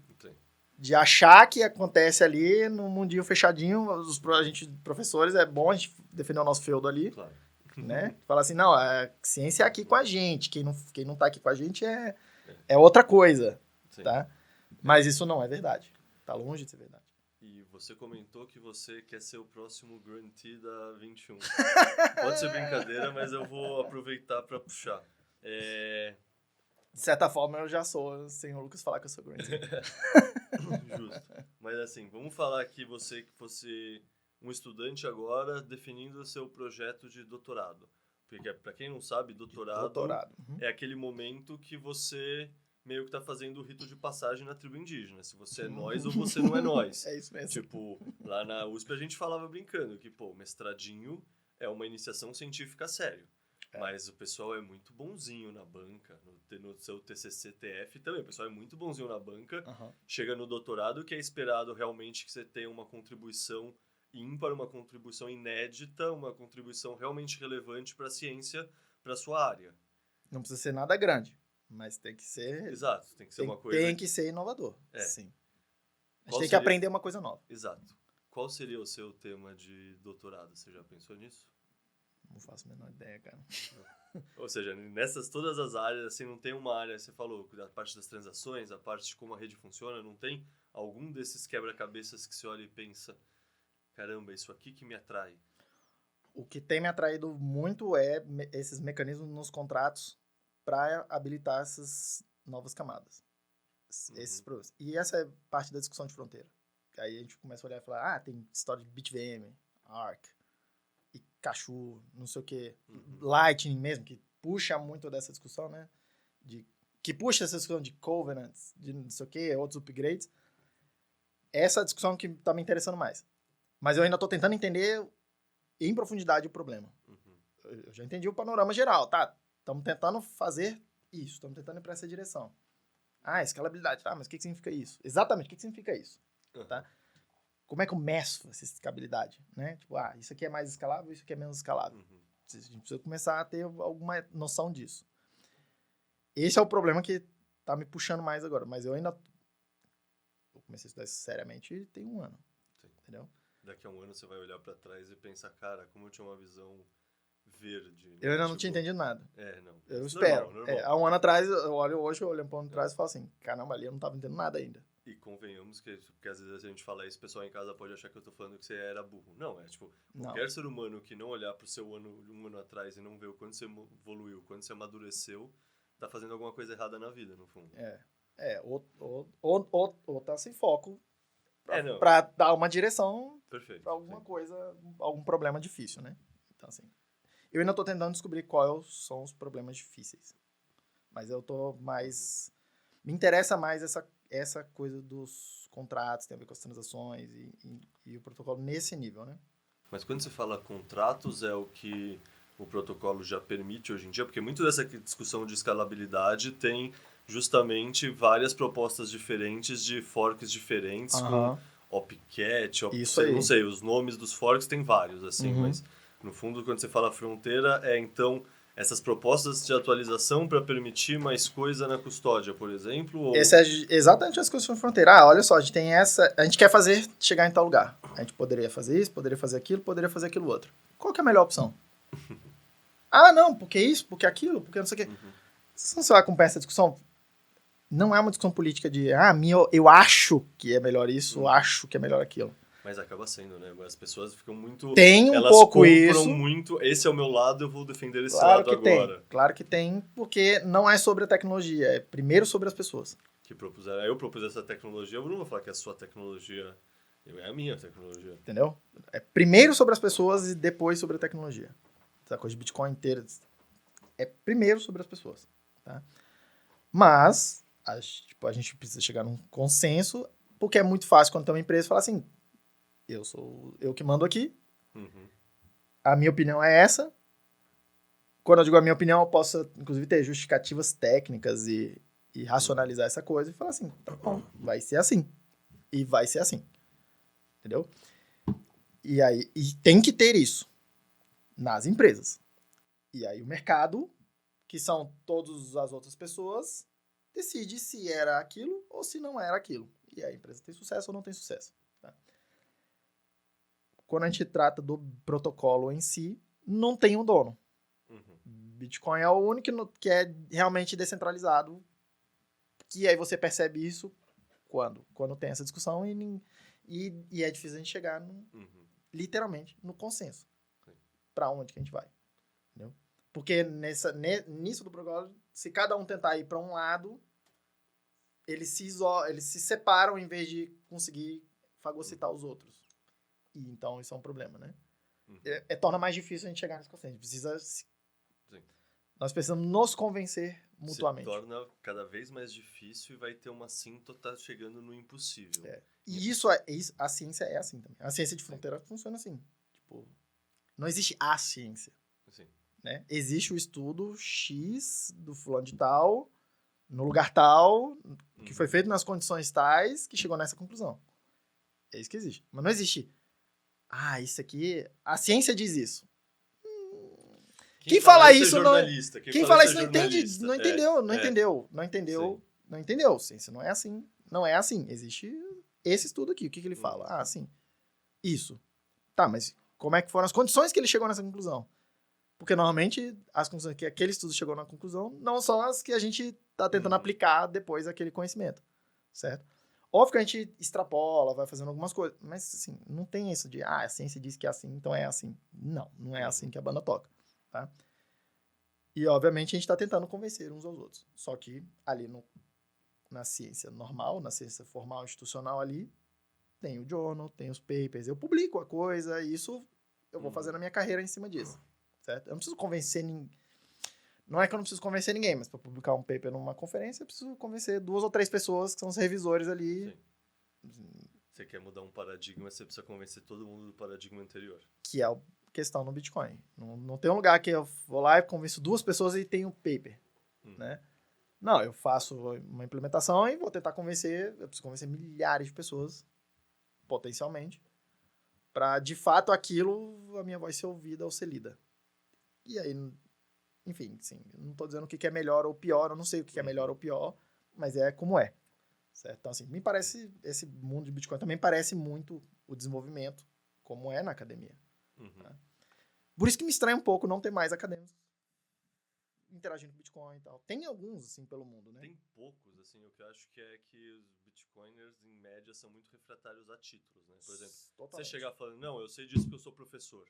achar que acontece ali no mundinho fechadinho. A gente, professores, é bom a gente defender o nosso feudo ali, claro, né? Falar assim, não, a ciência é aqui com a gente. Quem não tá aqui com a gente é outra coisa, tá? Mas isso não é verdade. Tá longe de ser verdade. E você comentou que você quer ser o próximo grantee da 21. Pode ser brincadeira, mas eu vou aproveitar para puxar. De certa forma, eu já sou, sem o Lucas falar que eu sou grantee. Justo. Mas assim, vamos falar aqui você que fosse um estudante agora definindo o seu projeto de doutorado. Porque, para quem não sabe, doutorado. É aquele momento que você meio que tá fazendo o rito de passagem na tribo indígena. Se você é nós ou você não é nós. É isso mesmo. Tipo, lá na USP a gente falava brincando que, mestradinho é uma iniciação científica sério. Mas o pessoal é muito bonzinho na banca, no seu TCC, TF também. O pessoal é muito bonzinho na banca. Chega no doutorado que é esperado realmente que você tenha uma contribuição ímpar, uma contribuição inédita, uma contribuição realmente relevante para a ciência, para a sua área. Não precisa ser nada grande, mas tem que ser... Exato, tem que ser uma coisa... Tem que ser inovador, sim. A gente tem seria... que aprender uma coisa nova. Exato. Qual seria o seu tema de doutorado? Você já pensou nisso? Não faço a menor ideia, cara. Ou seja, nessas todas as áreas, assim, não tem uma área, você falou, a parte das transações, a parte de como a rede funciona, não tem algum desses quebra-cabeças que você olha e pensa, caramba, isso aqui que me atrai? O que tem me atraído muito é esses mecanismos nos contratos para habilitar essas novas camadas. Esses problemas. E essa é parte da discussão de fronteira. Aí a gente começa a olhar e falar, tem história de BitVM, Arc, e Cachu, não sei o que, Lightning mesmo, que puxa muito dessa discussão, né? Que puxa essa discussão de covenants, de não sei o que, outros upgrades. Essa discussão que tá me interessando mais. Mas eu ainda tô tentando entender em profundidade o problema. eu já entendi o panorama geral, tá? Estamos tentando fazer isso, estamos tentando ir para essa direção. Ah, escalabilidade. Ah, mas o que significa isso? Exatamente, o que significa isso? Tá? Como é que eu meço essa escalabilidade? Né? Tipo, isso aqui é mais escalável, isso aqui é menos escalável. A gente precisa começar a ter alguma noção disso. Esse é o problema que tá me puxando mais agora, mas eu comecei a estudar isso seriamente tem um ano. Sim. Entendeu? Daqui a um ano você vai olhar pra trás e pensar, cara, como eu tinha uma visão verde. Né? Eu ainda não tinha entendido nada. Não. Eu Isso espero. normal. Há um ano atrás, eu olho hoje, eu olho um ano atrás e falo assim, caramba, ali eu não tava entendendo nada ainda. E convenhamos que, porque às vezes a gente fala isso, o pessoal em casa pode achar que eu tô falando que você era burro. Não, tipo, qualquer ser humano que não olhar pro seu um ano atrás e não ver o quanto você evoluiu, quanto você amadureceu, tá fazendo alguma coisa errada na vida, no fundo. Ou tá sem foco pra dar uma direção pra alguma coisa, algum problema difícil, né? Então, assim, eu ainda tô tentando descobrir quais são os problemas difíceis. Mas eu tô mais... Me interessa mais essa coisa dos contratos, tem a ver com as transações e o protocolo nesse nível, né? Mas quando você fala contratos, é o que o protocolo já permite hoje em dia? Porque muito dessa discussão de escalabilidade tem justamente várias propostas diferentes de forks diferentes, com OpCat, não sei, os nomes dos forks tem vários, assim, mas no fundo, quando você fala fronteira, então essas propostas de atualização para permitir mais coisa na custódia, por exemplo? Ou... Essa é exatamente as coisas de fronteira. Olha só, a gente tem a gente quer chegar em tal lugar. A gente poderia fazer isso, poderia fazer aquilo outro. Qual que é a melhor opção? Não, porque isso, porque aquilo, porque não sei o quê. Se você vai acompanhar essa discussão, não é uma discussão política de, eu acho que é melhor isso, eu acho que é melhor aquilo. Mas acaba sendo, né? As pessoas ficam muito... Tem um pouco isso. muito, esse é o meu lado, eu vou defender esse lado agora. Claro que tem, porque não é sobre a tecnologia, é primeiro sobre as pessoas. Eu propus essa tecnologia, eu não vou falar que é a sua tecnologia, é a minha tecnologia. Entendeu? É primeiro sobre as pessoas e depois sobre a tecnologia. Essa coisa de Bitcoin inteira é primeiro sobre as pessoas. Tá? Mas a gente precisa chegar num consenso, porque é muito fácil quando tem uma empresa falar assim, eu que mando aqui, a minha opinião é essa. Quando eu digo a minha opinião, eu posso, inclusive, ter justificativas técnicas e racionalizar essa coisa e falar assim, tá bom, vai ser assim. E vai ser assim. Entendeu? E aí, tem que ter isso nas empresas. E aí o mercado, que são todas as outras pessoas, decide se era aquilo ou se não era aquilo. E a empresa tem sucesso ou não tem sucesso. Tá? Quando a gente trata do protocolo em si, não tem um dono. Bitcoin é o único que é realmente descentralizado, que aí você percebe isso quando tem essa discussão e é difícil a gente chegar literalmente no consenso. Para onde que a gente vai. Entendeu? Porque nisso do protocolo, se cada um tentar ir para um lado, eles se separam em vez de conseguir fagocitar os outros. E então isso é um problema, né? Torna mais difícil a gente chegar nesse consenso. Nós precisamos nos convencer mutuamente. Se torna cada vez mais difícil e vai ter uma assíntota chegando no impossível. E a ciência é assim também. A ciência de fronteira funciona assim. Tipo, não existe a ciência. Né? Existe o estudo X do fulano de tal, no lugar tal, que foi feito nas condições tais, que chegou nessa conclusão. É isso que existe. Mas não existe. Isso aqui... A ciência diz isso. Quem fala isso não entende, não entendeu. Ciência não é assim. Não é assim. Existe esse estudo aqui. O que ele fala? Sim. Isso. Tá, mas como é que foram as condições que ele chegou nessa conclusão? Porque normalmente as conclusões que aquele estudo chegou na conclusão não são as que a gente tá tentando aplicar depois aquele conhecimento. Certo? Óbvio que a gente extrapola, vai fazendo algumas coisas, mas assim, não tem isso de, a ciência diz que é assim, então é assim. Não é assim que a banda toca. Tá? E, obviamente, a gente está tentando convencer uns aos outros. Só que ali na ciência normal, na ciência formal institucional ali, tem o journal, tem os papers, eu publico a coisa, e isso eu vou fazendo a minha carreira em cima disso. Certo? Eu não preciso convencer ninguém. Não é que eu não preciso convencer ninguém, mas para publicar um paper numa conferência, eu preciso convencer 2 ou 3 pessoas que são os revisores ali. Sim. Você quer mudar um paradigma, você precisa convencer todo mundo do paradigma anterior. Que é questão no Bitcoin. Não tem um lugar que eu vou lá e convenço 2 pessoas e tenho paper, né? Não, eu faço uma implementação e vou tentar eu preciso convencer milhares de pessoas, potencialmente, para, de fato, aquilo, a minha voz ser ouvida ou ser lida. E aí, enfim, sim, eu não estou dizendo o que é melhor ou pior, eu não sei o que é melhor ou pior, mas é como é, certo? Então, assim, me parece, esse mundo de Bitcoin também parece muito o desenvolvimento, como é na academia. Tá? Por isso que me estranha um pouco não ter mais acadêmicos interagindo com Bitcoin e tal. Tem alguns, assim, pelo mundo, né? Tem poucos, assim, o que eu acho que é que os Bitcoiners, em média, são muito refratários a títulos, né? Por exemplo, você chegar falando, não, eu sei disso porque eu sou professor.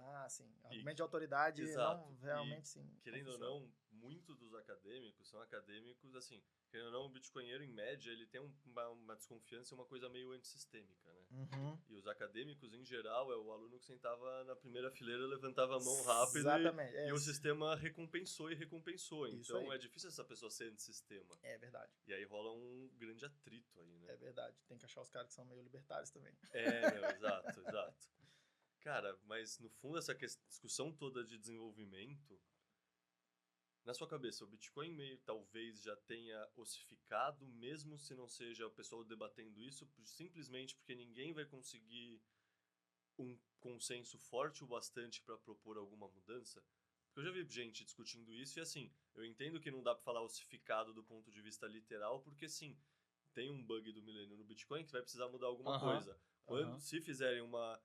Ah, sim. Argumento de autoridade, exato. não, realmente, sim. Querendo ou não, muitos dos acadêmicos são acadêmicos, assim, querendo ou não, o bitcoinheiro, em média, ele tem uma desconfiança e uma coisa meio antissistêmica, né? E os acadêmicos, em geral, é o aluno que sentava na primeira fileira, levantava a mão rápido Exatamente. e o sistema recompensou e recompensou. Isso então, aí. é difícil essa pessoa ser antissistema. É verdade. E aí rola um grande atrito aí, né? É verdade. Tem que achar os caras que são meio libertários também. Não, exato, exato. Cara, mas no fundo essa discussão toda de desenvolvimento, na sua cabeça, o Bitcoin meio talvez já tenha ossificado, mesmo se não seja o pessoal debatendo isso, simplesmente porque ninguém vai conseguir um consenso forte o bastante para propor alguma mudança? Porque eu já vi gente discutindo isso e assim, eu entendo que não dá para falar ossificado do ponto de vista literal, porque sim, tem um bug do milênio no Bitcoin que vai precisar mudar alguma coisa. Se fizerem uma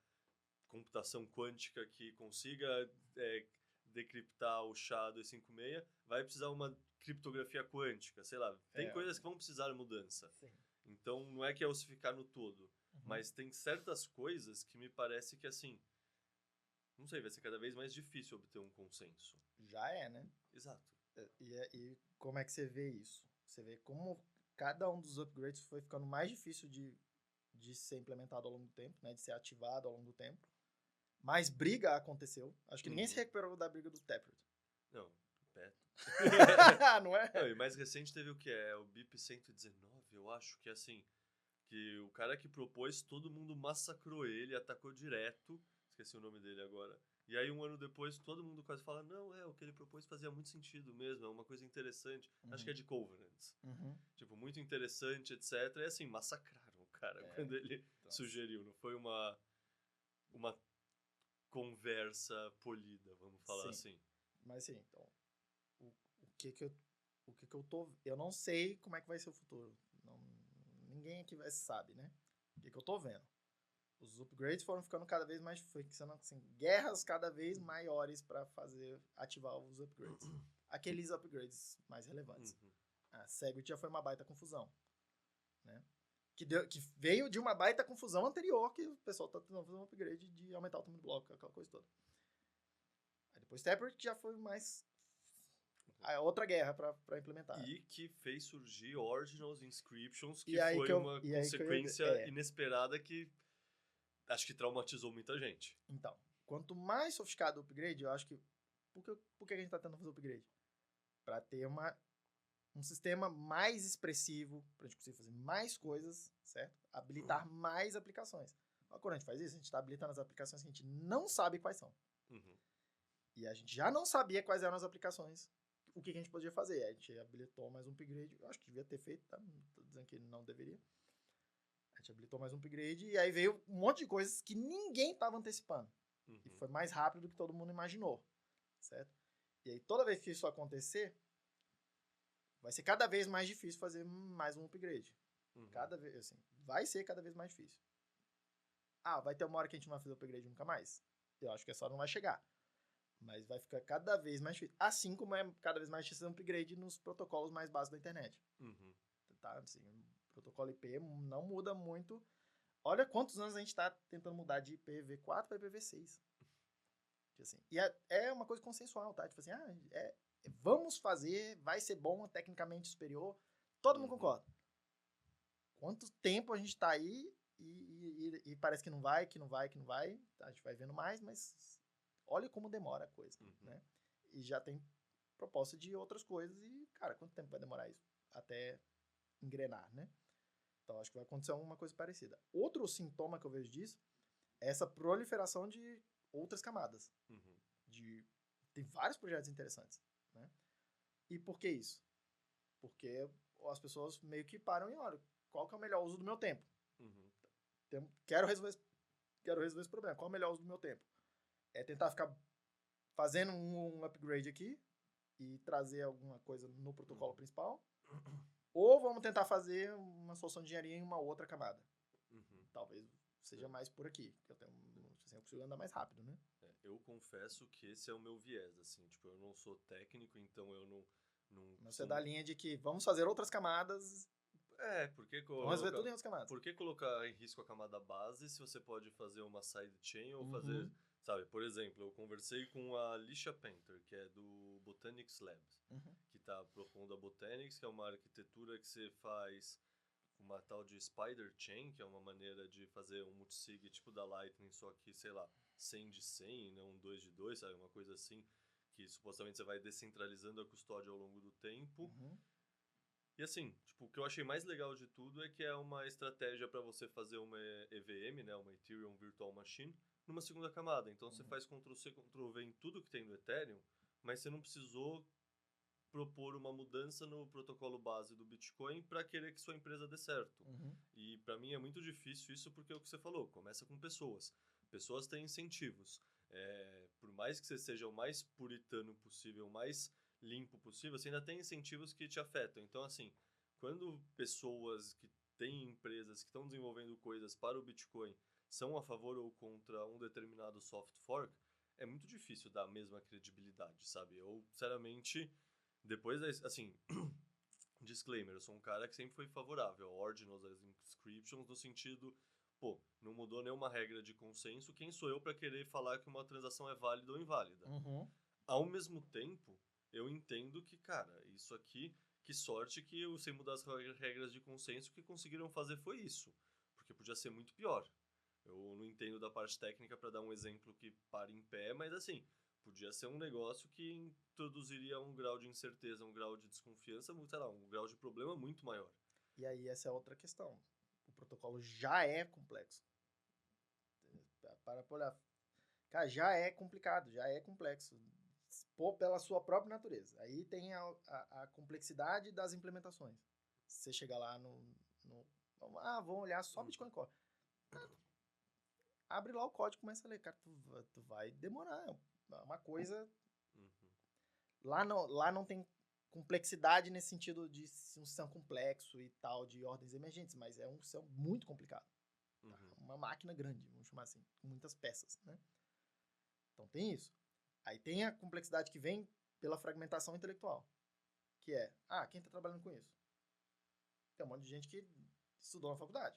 computação quântica que consiga decriptar o SHA-256, vai precisar uma criptografia quântica, sei lá. Tem coisas que vão precisar de mudança. Sim. Então, não é que é ossificar no todo, mas tem certas coisas que me parece que, assim, não sei, vai ser cada vez mais difícil obter um consenso. Já é, né? Exato. E como é que você vê isso? Você vê como cada um dos upgrades foi ficando mais difícil de ser implementado ao longo do tempo, né? De ser ativado ao longo do tempo. Mais briga aconteceu. Acho que ninguém se recuperou da briga do Taproot. Não, perto. Não é? Não, e mais recente teve o que? É o BIP 119, eu acho que assim, que o cara que propôs, todo mundo massacrou ele, atacou direto, esqueci o nome dele agora. E aí, um ano depois, todo mundo quase fala, não, o que ele propôs fazia muito sentido mesmo, é uma coisa interessante. Acho que é de Covenants. Tipo, muito interessante, etc. E assim, massacraram o cara quando ele sugeriu. Não foi uma conversa polida, vamos falar assim. Mas sim, então, o que eu tô... Eu não sei como é que vai ser o futuro. Ninguém aqui sabe, né? O que eu tô vendo. Os upgrades foram ficando cada vez mais... Foi sendo, assim, guerras cada vez maiores para ativar os upgrades. Aqueles upgrades mais relevantes. A Segwit já foi uma baita confusão, né? Que veio de uma baita confusão anterior, que o pessoal tá tentando fazer um upgrade de aumentar o tamanho do bloco, aquela coisa toda. Aí depois Taproot já foi mais a outra guerra para implementar. E que fez surgir Ordinals Inscriptions, que E foi uma consequência inesperada que acho que traumatizou muita gente. Então, quanto mais sofisticado o upgrade, eu acho que... Por que a gente tá tentando fazer o upgrade? Para ter um sistema mais expressivo, para a gente conseguir fazer mais coisas, certo? Habilitar mais aplicações. Quando a gente faz isso, a gente está habilitando as aplicações que a gente não sabe quais são. E a gente já não sabia quais eram as aplicações, o que a gente podia fazer. A gente habilitou mais um upgrade, eu acho que devia ter feito, tá? Não tô dizendo que não deveria. A gente habilitou mais um upgrade e aí veio um monte de coisas que ninguém estava antecipando. E foi mais rápido do que todo mundo imaginou, certo? E aí toda vez que isso acontecer, vai ser cada vez mais difícil fazer mais um upgrade. Cada vez, assim, vai ser cada vez mais difícil. Vai ter uma hora que a gente não vai fazer o upgrade nunca mais? Eu acho que essa hora não vai chegar. Mas vai ficar cada vez mais difícil. Assim como é cada vez mais difícil fazer um upgrade nos protocolos mais básicos da internet. Tá? Assim, o protocolo IP não muda muito. Olha quantos anos a gente está tentando mudar de IPv4 para IPv6. Assim, e é uma coisa consensual, tá? Tipo assim, vamos fazer, vai ser bom, tecnicamente superior. Todo mundo concorda. Quanto tempo a gente tá aí e parece que não vai. A gente vai vendo mais, mas olha como demora a coisa, né? E já tem proposta de outras coisas e, cara, quanto tempo vai demorar isso? Até engrenar, né? Então, acho que vai acontecer uma coisa parecida. Outro sintoma que eu vejo disso é essa proliferação de outras camadas. Uhum. Tem vários projetos interessantes, né? E por que isso? Porque as pessoas meio que param e olham, qual que é o melhor uso do meu tempo? Uhum. Quero resolver esse problema. Qual é o melhor uso do meu tempo? É tentar ficar fazendo um upgrade aqui e trazer alguma coisa no protocolo principal, ou vamos tentar fazer uma solução de engenharia em uma outra camada. Uhum. Talvez seja mais por aqui. Eu consigo andar mais rápido, né? Eu confesso que esse é o meu viés, assim, tipo, eu não sou técnico, então eu não Mas você dá a linha de que vamos fazer outras camadas, vamos resolver tudo em outras camadas. Por que colocar em risco a camada base se você pode fazer uma sidechain ou fazer, Uhum. sabe, por exemplo, eu conversei com a Alicia Painter, que é do Botanics Labs, que está propondo a Botanics, que é uma arquitetura que você faz uma tal de Spider Chain, que é uma maneira de fazer um multisig tipo da Lightning, só que, sei lá, 100 de 100, não 2 de 2, sabe, uma coisa assim, que supostamente você vai descentralizando a custódia ao longo do tempo. E assim, tipo, o que eu achei mais legal de tudo é que é uma estratégia para você fazer uma EVM, né, uma Ethereum Virtual Machine, numa segunda camada. Então você faz Ctrl+C, Ctrl+V em tudo que tem no Ethereum, mas você não precisou propor uma mudança no protocolo base do Bitcoin para querer que sua empresa dê certo. E para mim é muito difícil isso porque é o que você falou, começa com pessoas. Pessoas têm incentivos. Por mais que você seja o mais puritano possível, o mais limpo possível, você ainda tem incentivos que te afetam. Então, assim, quando pessoas que têm empresas que estão desenvolvendo coisas para o Bitcoin são a favor ou contra um determinado soft fork, é muito difícil dar a mesma credibilidade, sabe? Eu, sinceramente, depois, assim, disclaimer, eu sou um cara que sempre foi favorável ao Ordinals, às inscriptions, no sentido, pô, não mudou nenhuma regra de consenso, quem sou eu para querer falar que uma transação é válida ou inválida? Ao mesmo tempo, eu entendo que, cara, isso aqui, que sorte que eu, sem mudar as regras de consenso, o que conseguiram fazer foi isso, porque podia ser muito pior. Eu não entendo da parte técnica para dar um exemplo que pare em pé, mas assim, podia ser um negócio que introduziria um grau de incerteza, um grau de desconfiança, sei lá, um grau de problema muito maior. E aí essa é outra questão. O protocolo já é complexo. Para olhar. Cara, já é complicado, já é complexo. Pela sua própria natureza. Aí tem a complexidade das implementações. Você chega lá vamos olhar só Bitcoin Core. Abre lá o código e começa a ler. Cara, tu vai demorar. É uma coisa... Lá não tem complexidade nesse sentido de ser um sistema complexo e tal, de ordens emergentes, mas é um sistema muito complicado. Tá? Uma máquina grande, vamos chamar assim, com muitas peças, né? Então tem isso. Aí tem a complexidade que vem pela fragmentação intelectual, que é, quem está trabalhando com isso? Tem um monte de gente que estudou na faculdade,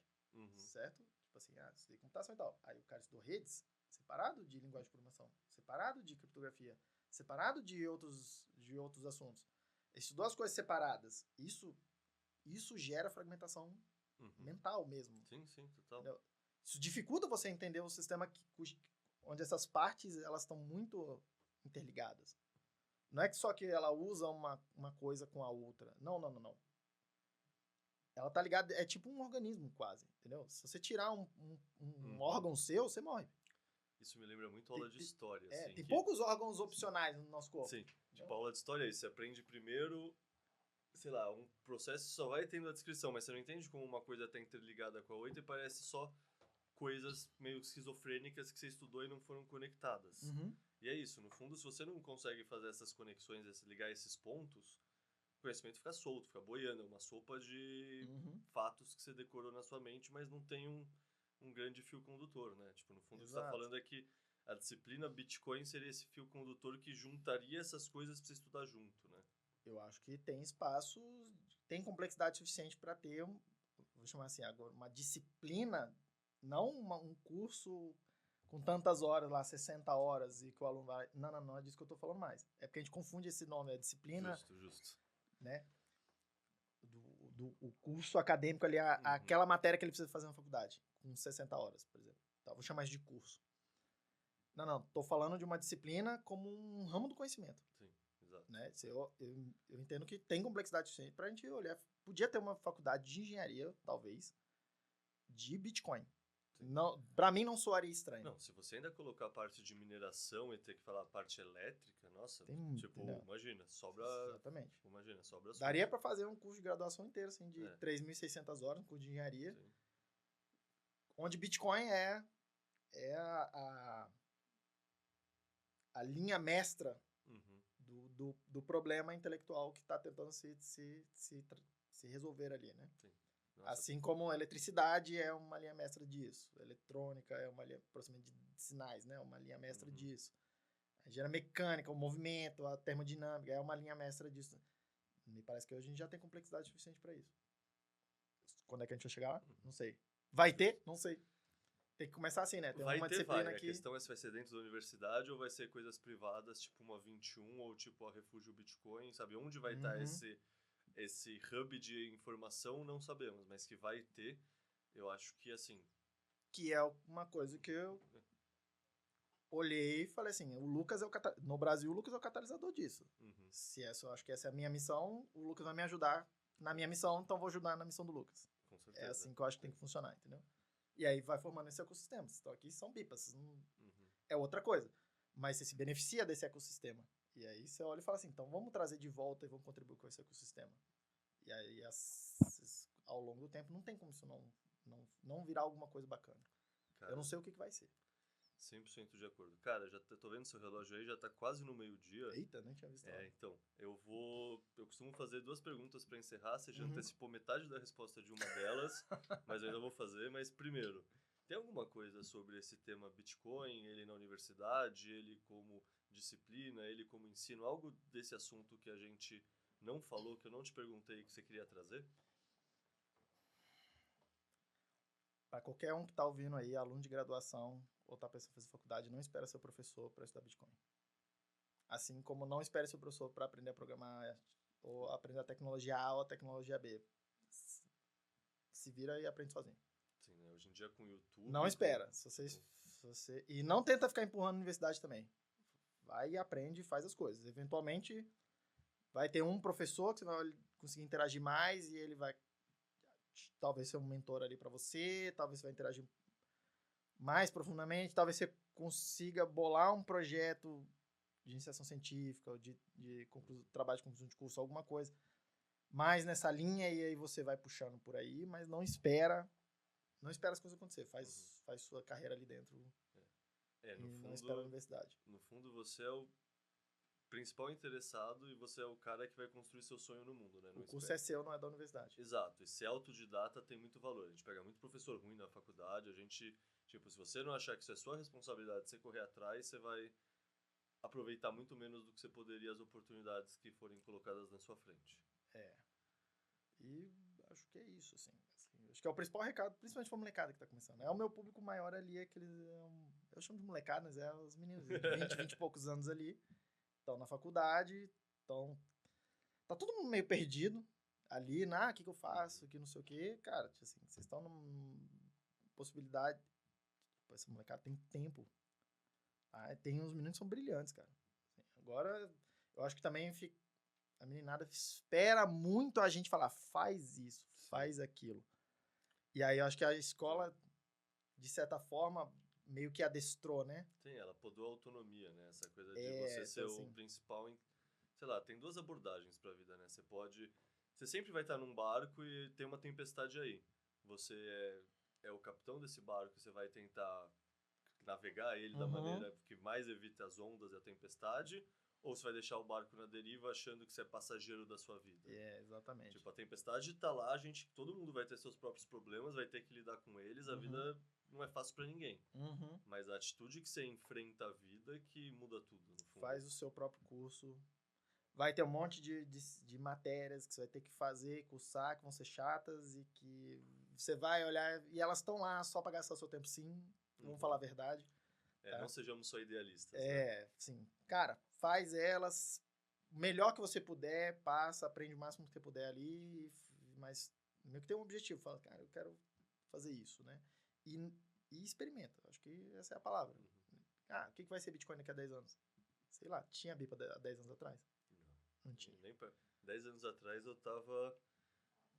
certo? Tipo assim, estudei computação e tal. Aí o cara estudou redes, separado de linguagem de programação, separado de criptografia, separado de outros assuntos. Ele estudou as coisas separadas. Isso gera fragmentação mental mesmo. Sim, total. Entendeu? Isso dificulta você entender um sistema onde essas partes elas estão muito interligadas. Não é que só que ela usa uma coisa com a outra. Não. Ela tá ligada, é tipo um organismo quase, entendeu? Se você tirar um órgão seu, você morre. Isso me lembra muito aula de história, assim. Tem poucos órgãos opcionais no nosso corpo. Sim, tipo, aula de história é isso. Você aprende primeiro, sei lá, um processo só vai tendo a descrição, mas você não entende como uma coisa está interligada com a outra e parece só coisas meio esquizofrênicas que você estudou e não foram conectadas. E é isso, no fundo, se você não consegue fazer essas conexões, ligar esses pontos, o conhecimento fica solto, fica boiando, é uma sopa de fatos que você decorou na sua mente, mas não tem um grande fio condutor, né? Tipo, no fundo, o que você está falando é que a disciplina Bitcoin seria esse fio condutor que juntaria essas coisas para você estudar junto, né? Eu acho que tem espaço, tem complexidade suficiente para ter, vou chamar assim, agora, uma disciplina, não um curso com tantas horas lá, 60 horas, e que o aluno vai... Não é disso que eu estou falando mais. É porque a gente confunde esse nome, a disciplina... Justo. Né? O curso acadêmico ali, aquela matéria que ele precisa fazer na faculdade, com 60 horas, por exemplo. Então, vou chamar isso de curso. Não, tô falando de uma disciplina como um ramo do conhecimento. Sim, exato. Né? Eu entendo que tem complexidade suficiente para a gente olhar. Podia ter uma faculdade de engenharia, talvez, de Bitcoin. Não, pra mim não soaria estranho. Não, se você ainda colocar a parte de mineração e ter que falar a parte elétrica, nossa, tipo, Entendeu? imagina, sobra... Exatamente. Imagina, sobra assunto. Daria pra fazer um curso de graduação inteiro, assim, de 3.600 horas, um curso de engenharia, Sim. onde Bitcoin é a linha mestra Uhum. do problema intelectual que está tentando se resolver ali, né? Sim. Nossa, Assim como a eletricidade é uma linha mestra disso, a eletrônica é uma linha, processamento de sinais, né? Uma linha mestra disso. A engenharia mecânica, o movimento, a termodinâmica é uma linha mestra disso. Me parece que hoje a gente já tem complexidade suficiente para isso. Quando é que a gente vai chegar lá? Não sei. Vai ter? Não sei. Tem que começar assim, né? Tem vai uma ter, disciplina vai. A que... questão é se vai ser dentro da universidade ou vai ser coisas privadas, tipo uma 21 ou tipo a Refúgio Bitcoin, sabe? Onde vai estar esse hub de informação, não sabemos, mas que vai ter, eu acho que assim... Que é uma coisa que eu olhei e falei assim, o Lucas é no Brasil o Lucas é o catalisador disso. Uhum. Se essa, eu acho que essa é a minha missão, o Lucas vai me ajudar na minha missão, então vou ajudar na missão do Lucas. Com certeza. É assim que eu acho que tem que funcionar, entendeu? E aí vai formando esse ecossistema. Vocês estão aqui, são bipas, é outra coisa. Mas você se beneficia desse ecossistema. E aí você olha e fala assim, então vamos trazer de volta e vamos contribuir com esse ecossistema. E aí ao longo do tempo não tem como isso não virar alguma coisa bacana. Cara, Eu não sei o que vai ser. 100% de acordo. Cara, já tô vendo seu relógio aí, já tá quase no meio-dia. Eita, nem tinha visto. Então, eu costumo fazer 2 perguntas para encerrar, você já antecipou metade da resposta de uma delas, mas eu ainda vou fazer. Mas primeiro, tem alguma coisa sobre esse tema Bitcoin, ele na universidade, ele como disciplina, ele como ensino, algo desse assunto que a gente não falou, que eu não te perguntei, que você queria trazer? Para qualquer um que está ouvindo aí, aluno de graduação ou está pensando em fazer faculdade, não espera ser professor para estudar Bitcoin. Assim como não espere ser professor para aprender a programar ou aprender a tecnologia A ou a tecnologia B. Se vira e aprende sozinho. Sim, né? Hoje em dia com o YouTube... Não espera. E não tenta ficar empurrando na universidade também. Vai e aprende e faz as coisas. Eventualmente, vai ter um professor que você vai conseguir interagir mais e ele vai talvez ser um mentor ali para você, talvez você vai interagir mais profundamente, talvez você consiga bolar um projeto de iniciação científica ou de trabalho de conclusão de curso, alguma coisa mais nessa linha, e aí você vai puxando por aí, mas não espera as coisas acontecer, faz sua carreira ali dentro e não espera a universidade. No fundo, você é o principal interessado e você é o cara que vai construir seu sonho no mundo, né? O curso é seu, não é da universidade. Exato. E ser autodidata tem muito valor. A gente pega muito professor ruim na faculdade, a gente... Tipo, se você não achar que isso é sua responsabilidade, você correr atrás, você vai aproveitar muito menos do que você poderia as oportunidades que forem colocadas na sua frente. E acho que é isso, assim. Acho que é o principal recado, principalmente pra molecada que tá começando. É o meu público maior ali, aqueles... eu chamo de molecada, mas é os meninos de 20 e poucos anos ali. Estão na faculdade, tá todo mundo meio perdido ali, o que eu faço, que não sei o quê. Cara, assim, vocês estão numa possibilidade... Essa molecada tem tempo. Tem uns meninos que são brilhantes, cara. Agora, eu acho que também a meninada espera muito a gente falar, faz isso, faz aquilo. E aí eu acho que a escola, de certa forma, meio que adestrou, né? Sim, ela podou a autonomia, né? Essa coisa de você ser o principal... Sei lá, tem 2 abordagens pra vida, né? Você sempre vai estar num barco e tem uma tempestade aí. Você é o capitão desse barco, você vai tentar navegar ele da maneira que mais evite as ondas e a tempestade, ou você vai deixar o barco na deriva achando que você é passageiro da sua vida. Exatamente. Tipo, a tempestade tá lá, todo mundo vai ter seus próprios problemas, vai ter que lidar com eles, a vida não é fácil pra ninguém. Mas a atitude que você enfrenta a vida que muda tudo, no fundo. Faz o seu próprio curso. Vai ter um monte de matérias que você vai ter que fazer, cursar, que vão ser chatas e que você vai olhar e elas estão lá só pra gastar seu tempo, sim. Vamos falar a verdade. Tá? Não sejamos só idealistas. Né? Sim. Cara, faz elas o melhor que você puder, passa, aprende o máximo que você puder ali, mas meio que tem um objetivo. Fala, cara, eu quero fazer isso, né? E experimenta. Acho que essa é a palavra. O que vai ser Bitcoin daqui a 10 anos? Sei lá, tinha BIP há 10 anos atrás? Não tinha. Nem 10 anos atrás eu tava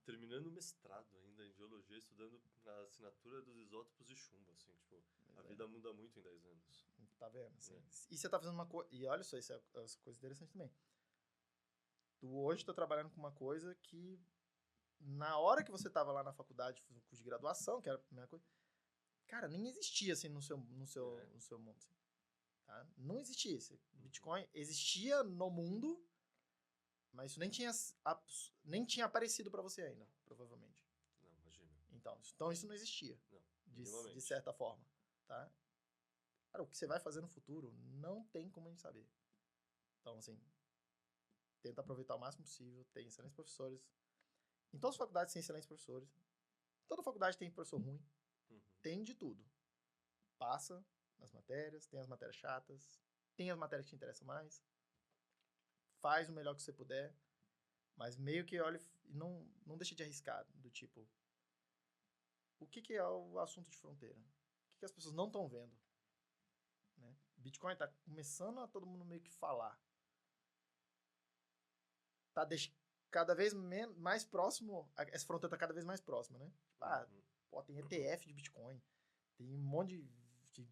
terminando o mestrado ainda em geologia, estudando a assinatura dos isótopos de chumbo, assim, tipo, a vida muda muito em 10 anos. Tá vendo? Assim. E você tá fazendo uma coisa... E olha só, isso é uma coisa interessante também. Tu hoje tá trabalhando com uma coisa que, na hora que você tava lá na faculdade, fazendo curso de graduação, que era a primeira coisa, cara, nem existia, assim, no seu mundo. Assim, tá? Não existia. Bitcoin existia no mundo, mas isso nem tinha aparecido para você ainda, provavelmente. Não, imagina. Então isso não existia. Não, de certa forma, tá? Cara, o que você vai fazer no futuro não tem como a gente saber. Então, assim, tenta aproveitar o máximo possível, tem excelentes professores. Em todas as faculdades tem excelentes professores. Toda faculdade tem professor ruim. Tem de tudo. Passa nas matérias, tem as matérias chatas, tem as matérias que te interessam mais. Faz o melhor que você puder, mas meio que olha e não deixa de arriscar, do tipo, o que é o assunto de fronteira? O que as pessoas não estão vendo? Né? Bitcoin tá começando a todo mundo meio que falar. Tá cada vez mais próximo, essa fronteira tá cada vez mais próxima, né? Pô, tem ETF de Bitcoin, tem um monte de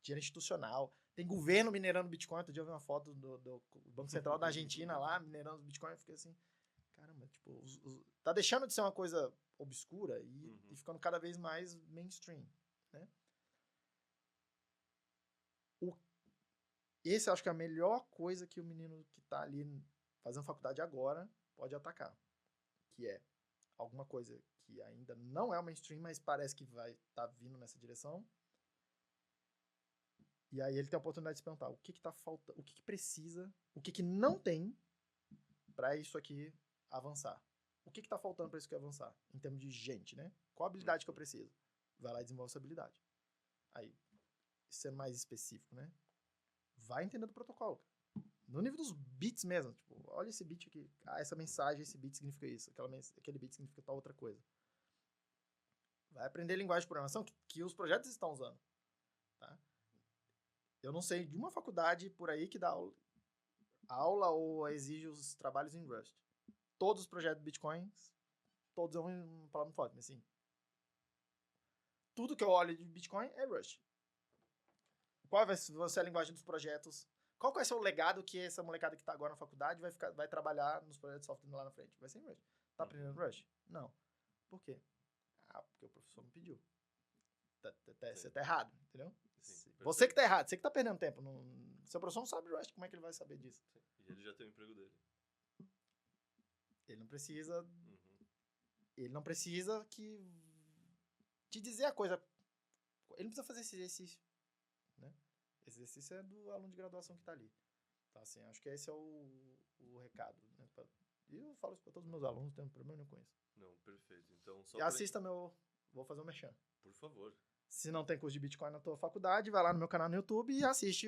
dinheiro institucional, tem governo minerando Bitcoin. Outro dia eu vi uma foto do Banco Central da Argentina lá, minerando Bitcoin, eu fiquei assim, caramba, tipo, tá deixando de ser uma coisa obscura e ficando cada vez mais mainstream, né? Esse eu acho que é a melhor coisa que o menino que tá ali fazendo faculdade agora pode atacar, que é alguma coisa que ainda não é o mainstream, mas parece que vai estar vindo nessa direção. E aí ele tem a oportunidade de se perguntar o que tá faltando, o que precisa, o que não tem para isso aqui avançar. O que tá faltando para isso aqui avançar? Em termos de gente, né? Qual a habilidade que eu preciso? Vai lá e desenvolve essa habilidade. Aí, sendo mais específico, né? Vai entendendo o protocolo. No nível dos bits mesmo. Tipo, olha esse bit aqui. Ah, essa mensagem, esse bit significa isso. Aquele bit significa tal outra coisa. Vai aprender linguagem de programação que os projetos estão usando. Tá? Eu não sei de uma faculdade por aí que dá aula ou exige os trabalhos em Rust. Todos os projetos de Bitcoin, todos é uma palavra forte, mas assim, tudo que eu olho de Bitcoin é Rust. Qual vai ser a linguagem dos projetos? Qual vai ser o legado que essa molecada que está agora na faculdade vai trabalhar nos projetos de software lá na frente? Vai ser em Rust. Tá aprendendo Rust? Não. Por quê? Porque o professor não pediu. Você tá errado, entendeu? Sim, você que tá errado, você que tá perdendo tempo. Seu professor não sabe Rust, como é que ele vai saber disso? Sim. E ele já tem o emprego dele. Ele não precisa... Ele não precisa te dizer a coisa. Ele não precisa fazer esse exercício, né? Esse exercício é do aluno de graduação que tá ali. Então, assim, acho que esse é o recado, né? E eu falo isso para todos os meus alunos, não tenho problema nenhum com isso. Não, perfeito. Então, só e assista Vou fazer um merchan. Por favor. Se não tem curso de Bitcoin na tua faculdade, vai lá no meu canal no YouTube e assiste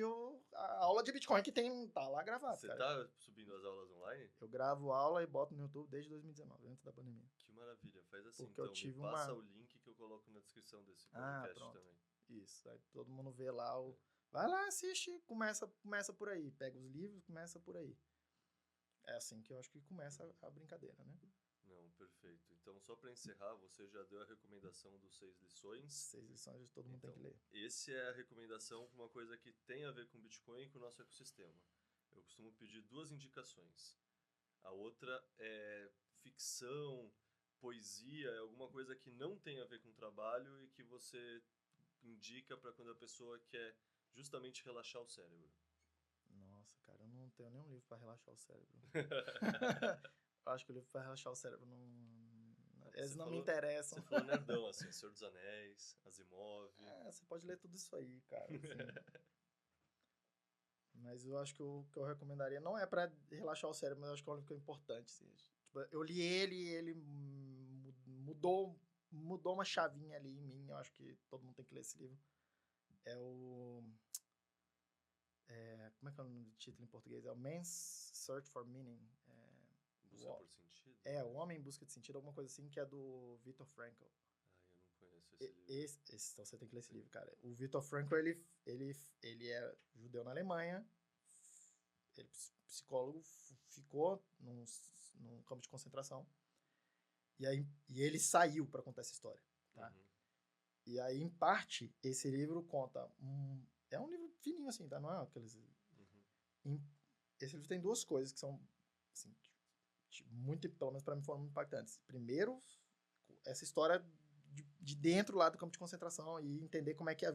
a aula de Bitcoin que tá lá gravado. Você tá subindo as aulas online? Eu gravo aula e boto no YouTube desde 2019, antes da pandemia. Que maravilha. Faz assim, porque então. Me passa o link que eu coloco na descrição desse podcast também. Isso. Aí todo mundo vê lá Vai lá, assiste, começa por aí. Pega os livros, começa por aí. É assim que eu acho que começa a brincadeira, né? Não, perfeito. Então, só para encerrar, você já deu a recomendação dos 6 lições. 6 lições todo mundo tem que ler. Essa é a recomendação para uma coisa que tem a ver com Bitcoin e com o nosso ecossistema. Eu costumo pedir 2 indicações. A outra é ficção, poesia, é alguma coisa que não tem a ver com trabalho e que você indica para quando a pessoa quer justamente relaxar o cérebro. Nossa, cara, eu não tenho nenhum livro para relaxar o cérebro. Eu acho que o livro para relaxar o cérebro eles não me interessam. Você falou nerdão, assim, Senhor dos Anéis, Asimov. Você pode ler tudo isso aí, cara. Assim. Mas eu acho que o que eu recomendaria não é para relaxar o cérebro, mas eu acho que é um livro que é importante. Assim. Tipo, eu li ele mudou uma chavinha ali em mim. Eu acho que todo mundo tem que ler esse livro. É o... como é que é o nome do título em português? É o Man's Search for Meaning. Busca por sentido? O Homem em Busca de Sentido, alguma coisa assim, que é do Viktor Frankl. Eu não conheço esse livro. Então você tem que ler esse livro, cara. O Viktor Frankl, ele é judeu na Alemanha, ele psicólogo, ficou num campo de concentração, E ele saiu para contar essa história, tá? Uhum. E aí, em parte, esse livro conta... é um livro fininho, assim, tá? Não é aqueles... Uhum. Esse livro tem duas coisas que são, assim, muito, pelo menos para mim, foram muito impactantes. Primeiro, essa história de dentro lá do campo de concentração e entender como é que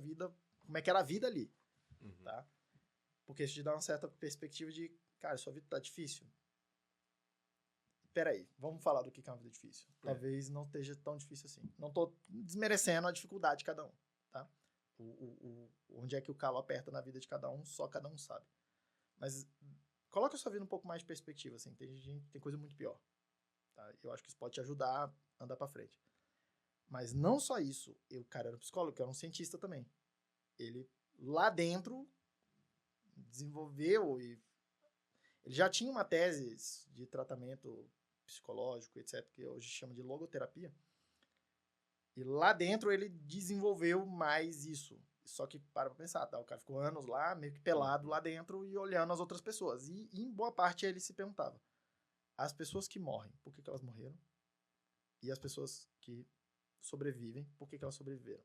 como é que era a vida ali, Uhum. tá? Porque isso te dá uma certa perspectiva de, cara, sua vida tá difícil. Peraí, vamos falar do que é uma vida difícil. Talvez não esteja tão difícil assim. Não tô desmerecendo a dificuldade de cada um, tá? Onde é que o calo aperta na vida de cada um, só cada um sabe. Mas coloca a sua vida um pouco mais de perspectiva, assim. Tem coisa muito pior, tá? Eu acho que isso pode te ajudar a andar pra frente. Mas não só isso. O cara era um psicólogo, era um cientista também. Ele, lá dentro, desenvolveu e... Ele já tinha uma tese de tratamento psicológico, etc., que hoje chama de logoterapia. E lá dentro ele desenvolveu mais isso. Só que, para pra pensar, tá? O cara ficou anos lá, meio que pelado lá dentro e olhando as outras pessoas. E em boa parte ele se perguntava, as pessoas que morrem, por que elas morreram? E as pessoas que sobrevivem, por que elas sobreviveram?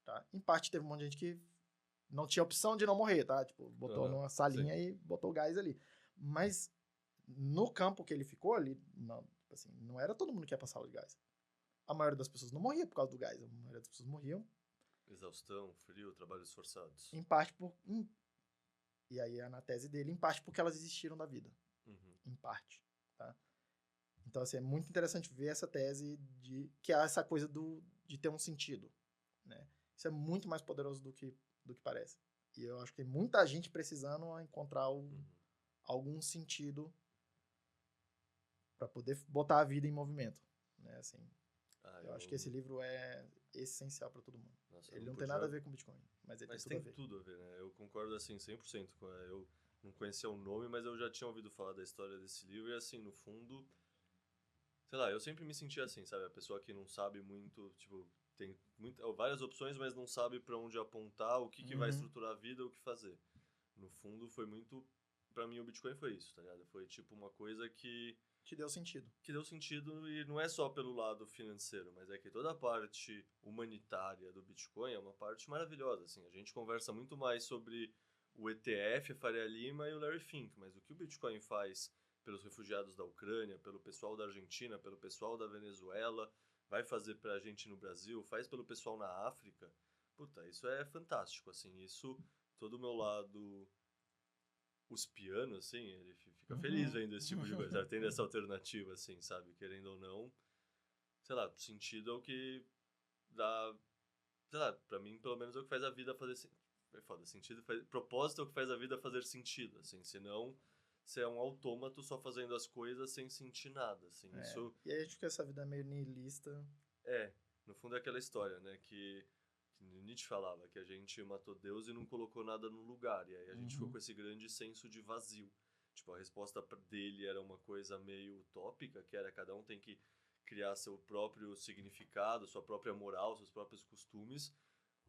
Tá? Em parte teve um monte de gente que não tinha opção de não morrer, tá? Tipo, botou numa salinha e botou o gás ali. Mas no campo que ele ficou ali, não, assim, não era todo mundo que ia pra sala de gás. A maioria das pessoas não morria por causa do gás. A maioria das pessoas morriam. Exaustão, frio, trabalhos forçados. Em parte por... e aí é na tese dele, em parte porque elas existiram da vida. Uhum. Em parte, tá? Então, assim, é muito interessante ver essa tese que é essa coisa de ter um sentido, né? Isso é muito mais poderoso do que parece. E eu acho que tem muita gente precisando encontrar algum sentido para poder botar a vida em movimento, né? Assim, eu acho que esse livro é essencial para todo mundo. Nossa, ele não tem nada a ver com Bitcoin, mas ele tem tudo a ver, né? Eu concordo, assim, 100% com ela. Eu não conhecia o nome, mas eu já tinha ouvido falar da história desse livro e, assim, no fundo, sei lá, eu sempre me senti assim, sabe? A pessoa que não sabe muito, tipo, tem várias opções, mas não sabe para onde apontar, o que vai estruturar a vida, o que fazer. No fundo, foi muito... Pra mim, o Bitcoin foi isso, tá ligado? Foi, tipo, uma coisa que... Que deu sentido. Que deu sentido, e não é só pelo lado financeiro, mas é que toda a parte humanitária do Bitcoin é uma parte maravilhosa, assim. A gente conversa muito mais sobre o ETF, a Faria Lima e o Larry Fink, mas o que o Bitcoin faz pelos refugiados da Ucrânia, pelo pessoal da Argentina, pelo pessoal da Venezuela, vai fazer pra gente no Brasil, faz pelo pessoal na África, puta, isso é fantástico, assim. Isso, todo o meu lado... os pianos, assim, ele fica feliz vendo esse tipo de coisa, sabe? Tendo essa alternativa, assim, sabe? Querendo ou não, sei lá, sentido é o que dá, sei lá, pra mim, pelo menos é o que faz a vida fazer sentido. É foda, sentido, propósito é o que faz a vida fazer sentido, assim, senão você é um autômato só fazendo as coisas sem sentir nada, assim, isso... E aí a gente fica essa vida meio nihilista. No fundo é aquela história, né, que Nietzsche falava, que a gente matou Deus e não colocou nada no lugar, e aí a gente ficou com esse grande senso de vazio. Tipo, a resposta dele era uma coisa meio utópica, que era cada um tem que criar seu próprio significado, sua própria moral, seus próprios costumes,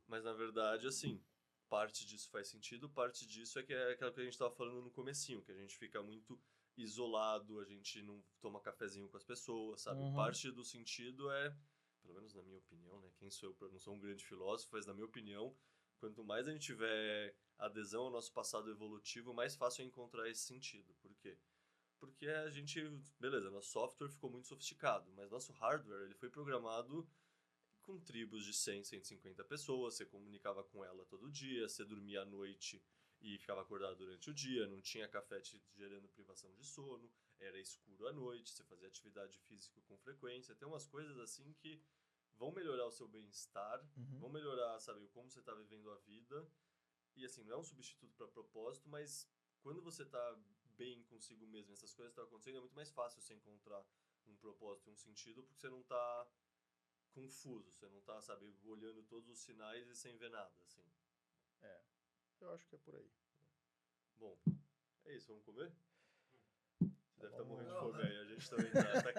mas na verdade, assim, parte disso faz sentido, parte disso é aquela que a gente estava falando no comecinho, que a gente fica muito isolado, a gente não toma cafezinho com as pessoas, sabe? Parte do sentido é, pelo menos na minha opinião, né? Quem sou eu? Eu não sou um grande filósofo, mas na minha opinião, quanto mais a gente tiver adesão ao nosso passado evolutivo, mais fácil é encontrar esse sentido. Por quê? Porque a gente, beleza, nosso software ficou muito sofisticado, mas nosso hardware, ele foi programado com tribos de 100, 150 pessoas, você comunicava com ela todo dia, você dormia à noite e ficava acordado durante o dia, não tinha café te gerando privação de sono, era escuro à noite, você fazia atividade física com frequência, tem umas coisas assim que vão melhorar o seu bem-estar, vão melhorar, sabe, como você está vivendo a vida, e assim, não é um substituto para propósito, mas quando você está bem consigo mesmo, essas coisas estão acontecendo, é muito mais fácil você encontrar um propósito e um sentido, porque você não está confuso, você não tá, sabe, olhando todos os sinais e sem ver nada, assim. Eu acho que é por aí. Bom, é isso, vamos comer? Você deve estar morrendo de fome aí, a gente também tá